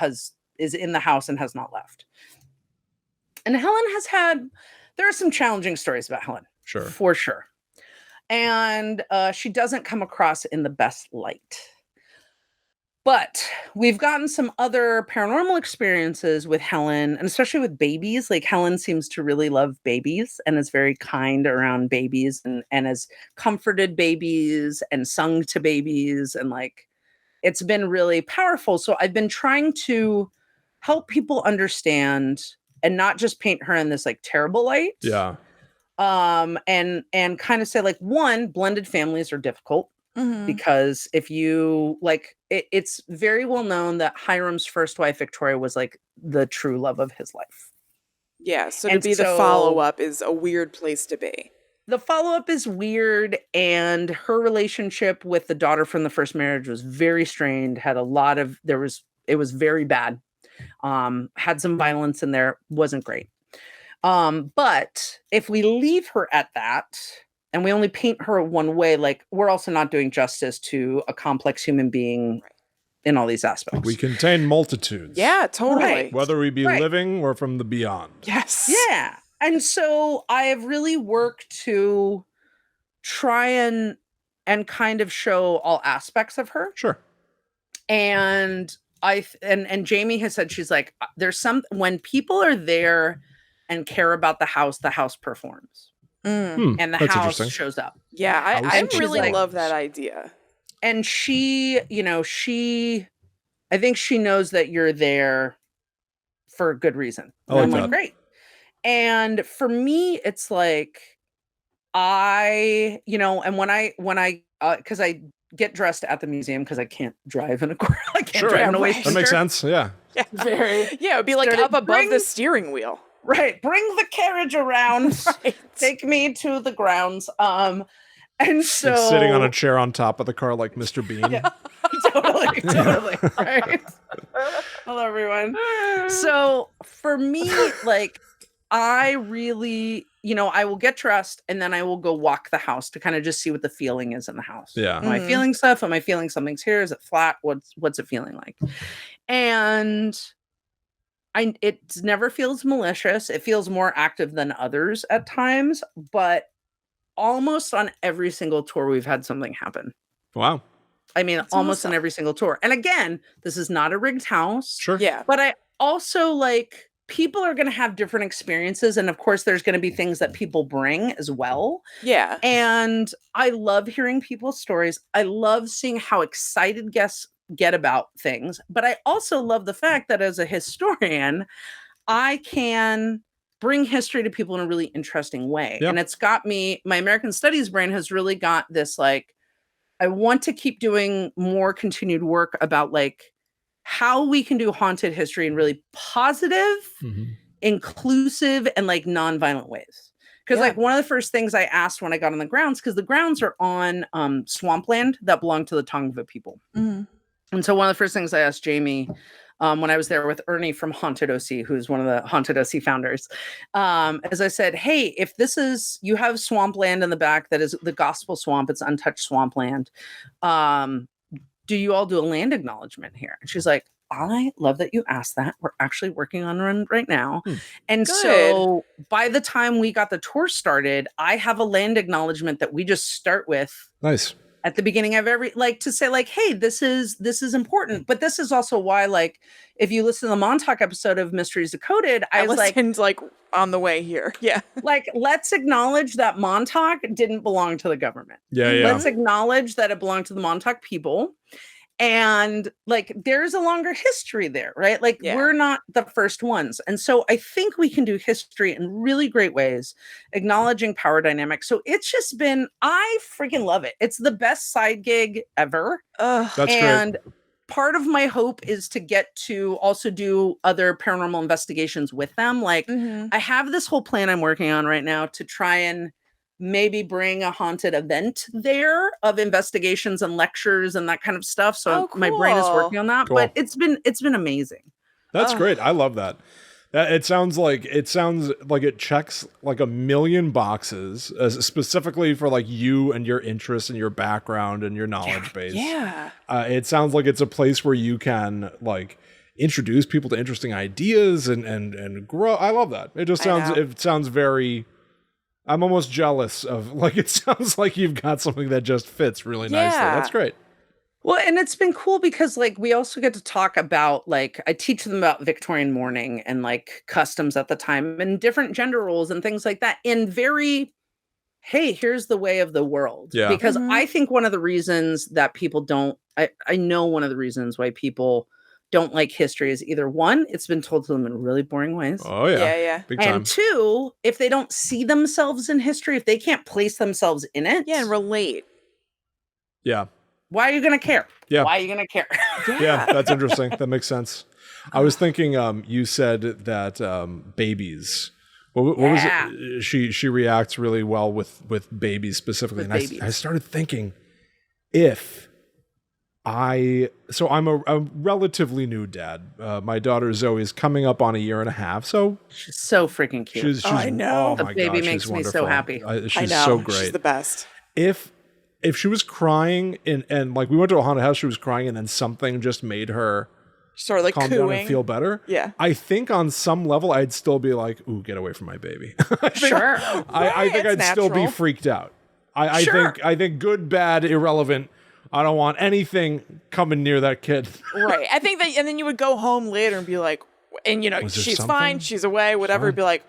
is in the house and has not left. And Helen there are some challenging stories about Helen. Sure. For sure. And she doesn't come across in the best light. But we've gotten some other paranormal experiences with Helen, and especially with babies. Like Helen seems to really love babies and is very kind around babies and has comforted babies and sung to babies. And it's been really powerful. So I've been trying to help people understand and not just paint her in this terrible light. Yeah. And kind of say one, blended families are difficult. Mm-hmm. Because if you it's very well known that Hiram's first wife, Victoria, was the true love of his life. Yeah. So the follow-up is a weird place to be. The follow-up is weird. And her relationship with the daughter from the first marriage was very strained, it was very bad. Had some violence in there, wasn't great. But if we leave her at that, and we only paint her one way, we're also not doing justice to a complex human being in all these aspects. We contain multitudes. Yeah, totally. Right. Whether we be living or from the beyond. Yes. Yeah. And so I have really worked to try and kind of show all aspects of her. Sure. And and Jamie has said, she's like, there's when people are there and care about the house performs. And the house shows up. Yeah, I really love that idea. And she, I think she knows that you're there for a good reason. I'm like, great. And for me, it's and when I because I get dressed at the museum because I can't drive in a car. I can't drive in a waste. That makes sense. Yeah. Yeah. It'd be up above the steering wheel. Right. Bring the carriage around. Right. Take me to the grounds. And so sitting on a chair on top of the car like Mr. Bean. Yeah, totally. Right. Hello, everyone. So for me, I really, I will get dressed and then I will go walk the house to kind of just see what the feeling is in the house. Yeah. Am I feeling stuff? Am I feeling something's here? Is it flat? What's it feeling like? And it never feels malicious. It feels more active than others at times, but almost on every single tour, we've had something happen. Wow. I mean, that's almost awesome. On every single tour. And again, this is not a rigged house. Sure. Yeah. But I also people are going to have different experiences. And of course, there's going to be things that people bring as well. Yeah. And I love hearing people's stories. I love seeing how excited guests get about things. But I also love the fact that as a historian, I can bring history to people in a really interesting way. Yep. And it's got me, my American Studies brain has really got this, I want to keep doing more continued work about how we can do haunted history in really positive, inclusive, and nonviolent ways. Because one of the first things I asked when I got on the grounds, because the grounds are on swampland that belonged to the Tongva people. Mm-hmm. And so one of the first things I asked Jamie when I was there with Ernie from Haunted OC, who's one of the Haunted OC founders, as I said, hey, if you have swampland in the back that is the gospel swamp, it's untouched swampland. Do you all do a land acknowledgement here? And she's like, I love that you asked that. We're actually working on one right now. And Good. so by the time we got the tour started, I have a land acknowledgement that we just start with. Nice. At the beginning of every, like, to say like, hey, this is important. But this is also why, like, if you listen to the Montauk episode of Mysteries Decoded, I was like on the way here. Yeah. like, let's acknowledge that Montauk didn't belong to the government. Yeah. Let's acknowledge that it belonged to the Montauk people. And like, there's a longer history there, right? Like, we're not the first ones. And so I think we can do history in really great ways, acknowledging power dynamics. So it's just been, I freaking love it. It's the best side gig ever. That's and great. Part of my hope is to get to also do other paranormal investigations with them. Like, I have this whole plan I'm working on right now to try and maybe bring a haunted event there of investigations and lectures and that kind of stuff. So cool. My brain is working on that, Cool. but it's been amazing. That's great. I love that. It sounds like it checks like a million boxes, specifically for like you and your interests and your background and your knowledge base. Yeah. It sounds like it's a place where you can like introduce people to interesting ideas and grow. I love that. It just sounds very. I'm almost jealous of, like, it sounds like you've got something that just fits really nicely. That's great. Well, and it's been cool because, like, we also get to talk about, like, I teach them about Victorian mourning and, like, customs at the time and different gender roles and things like that in very, hey, here's the way of the world. Yeah. Because I think one of the reasons that people don't, I know one of the reasons why people don't like history is either one, it's been told to them in really boring ways. Oh yeah. Yeah. Big time. And two, if they don't see themselves in history, if they can't place themselves in it. Yeah, and relate. Yeah. Why are you going to care? Yeah. Why are you going to care? Yeah, that's interesting. That makes sense. I was thinking, you said that babies. What was it? She reacts really well with babies specifically. With and babies. I started thinking, I'm a relatively new dad. My daughter Zoe is coming up on a year and a half, so She's so freaking cute. she's I know. Oh The my baby God, makes she's me so wonderful. happy. She's I know. so great. She's the best. If she was crying and like we went to a haunted house, she was crying and then something just made her Sort of like calm cooing. down and feel better. Yeah. I think on some level I'd still be like, ooh, get away from my baby. Sure. I think it's I'd still be natural. freaked out. I Sure. think good, bad, irrelevant. I don't want anything coming near that kid. Right. I think that, and then you would go home later and be like, and you know, Was there she's something? fine, she's away, whatever. Sure. Be like,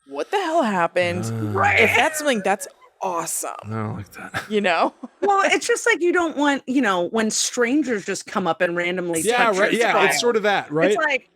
what the hell happened? Right. If that's something that's awesome, I don't like that. you know? Well, it's just like you don't want, when strangers just come up and randomly Yeah, touch right. your Yeah, child. it's sort of that, right? It's like,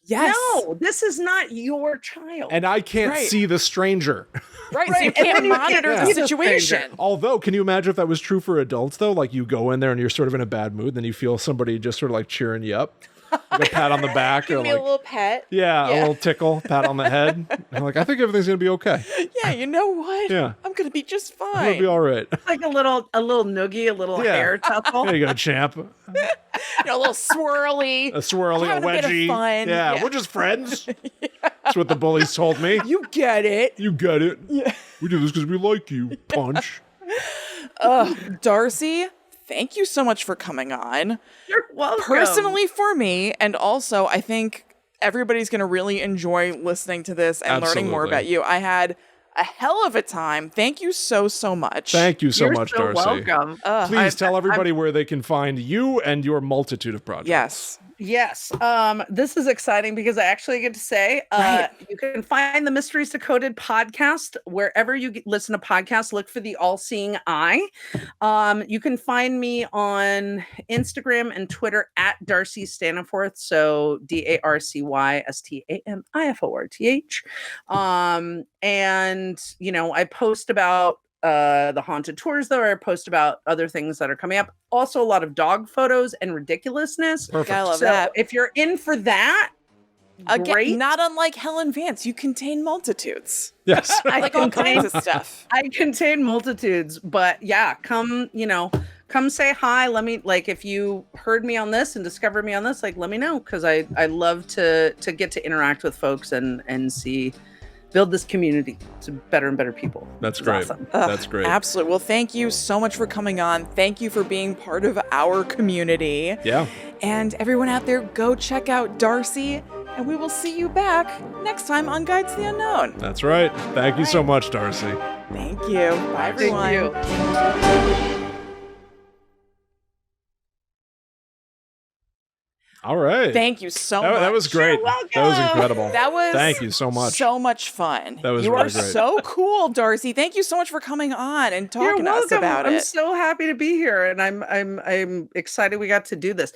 Yes. no, this is not your child. And I can't Right. see the stranger. Right. So you And can't then you can't monitor the see the situation. stranger. Although, can you imagine if that was true for adults, though? Like, you go in there and you're sort of in a bad mood, then you feel somebody just sort of like cheering you up. Like a pat on the back. Give or me like, a little pet. yeah, a little tickle, pat on the head. I'm like, I think everything's going to be okay. Yeah, you know what? Yeah. I'm going to be just It'll fine. be all right. like a little noogie, a little Yeah. hair tussle. There you go, champ. You know, a little swirly. A swirly, a Having a bit of wedgie. fun. Yeah, Yeah. we're just friends. That's what the bullies told me. You get it. You get it. Yeah. We do this because we like you. Punch. Darcy, thank you so much for coming on. You're welcome. Personally for me, and also I think everybody's going to really enjoy listening to this and learning more Absolutely. about you. I had a hell of a time. Thank you so much. Thank you so You're much, so Darcy. welcome. Please tell everybody where they can find you and your multitude of projects. Yes. Yes. This is exciting because I actually get to say you can find the Mysteries Decoded podcast wherever you listen to podcasts. Look for the All Seeing Eye. You can find me on Instagram and Twitter at Darcy Staniforth. So DarcyStaniforth. And I post about the haunted tours, though. I post about other things that are coming up. Also, a lot of dog photos and ridiculousness. Perfect. I love So that. if you're in for that, Again, great. not unlike Helen Vance, you contain multitudes. Yes. Like all kinds of stuff. I contain multitudes, but yeah, come say hi. Let me, like, if you heard me on this and discovered me on this, like, let me know, because I love to get to interact with folks and build this community to better and better people. That's It's great. awesome. That's great. Absolutely. Well, thank you so much for coming on. Thank you for being part of our community. Yeah. And everyone out there, go check out Darcy, and we will see you back next time on Guides to the Unknown. That's right. Thank you so much, Darcy. Thank you. Bye, everyone. Thank you. All right. Thank you so much. That was great. That was incredible. That was Thank you so much. So much fun. That was you really are great. so cool, Darcy. Thank you so much for coming on and talking to us about it. I'm so happy to be here, and I'm excited we got to do this.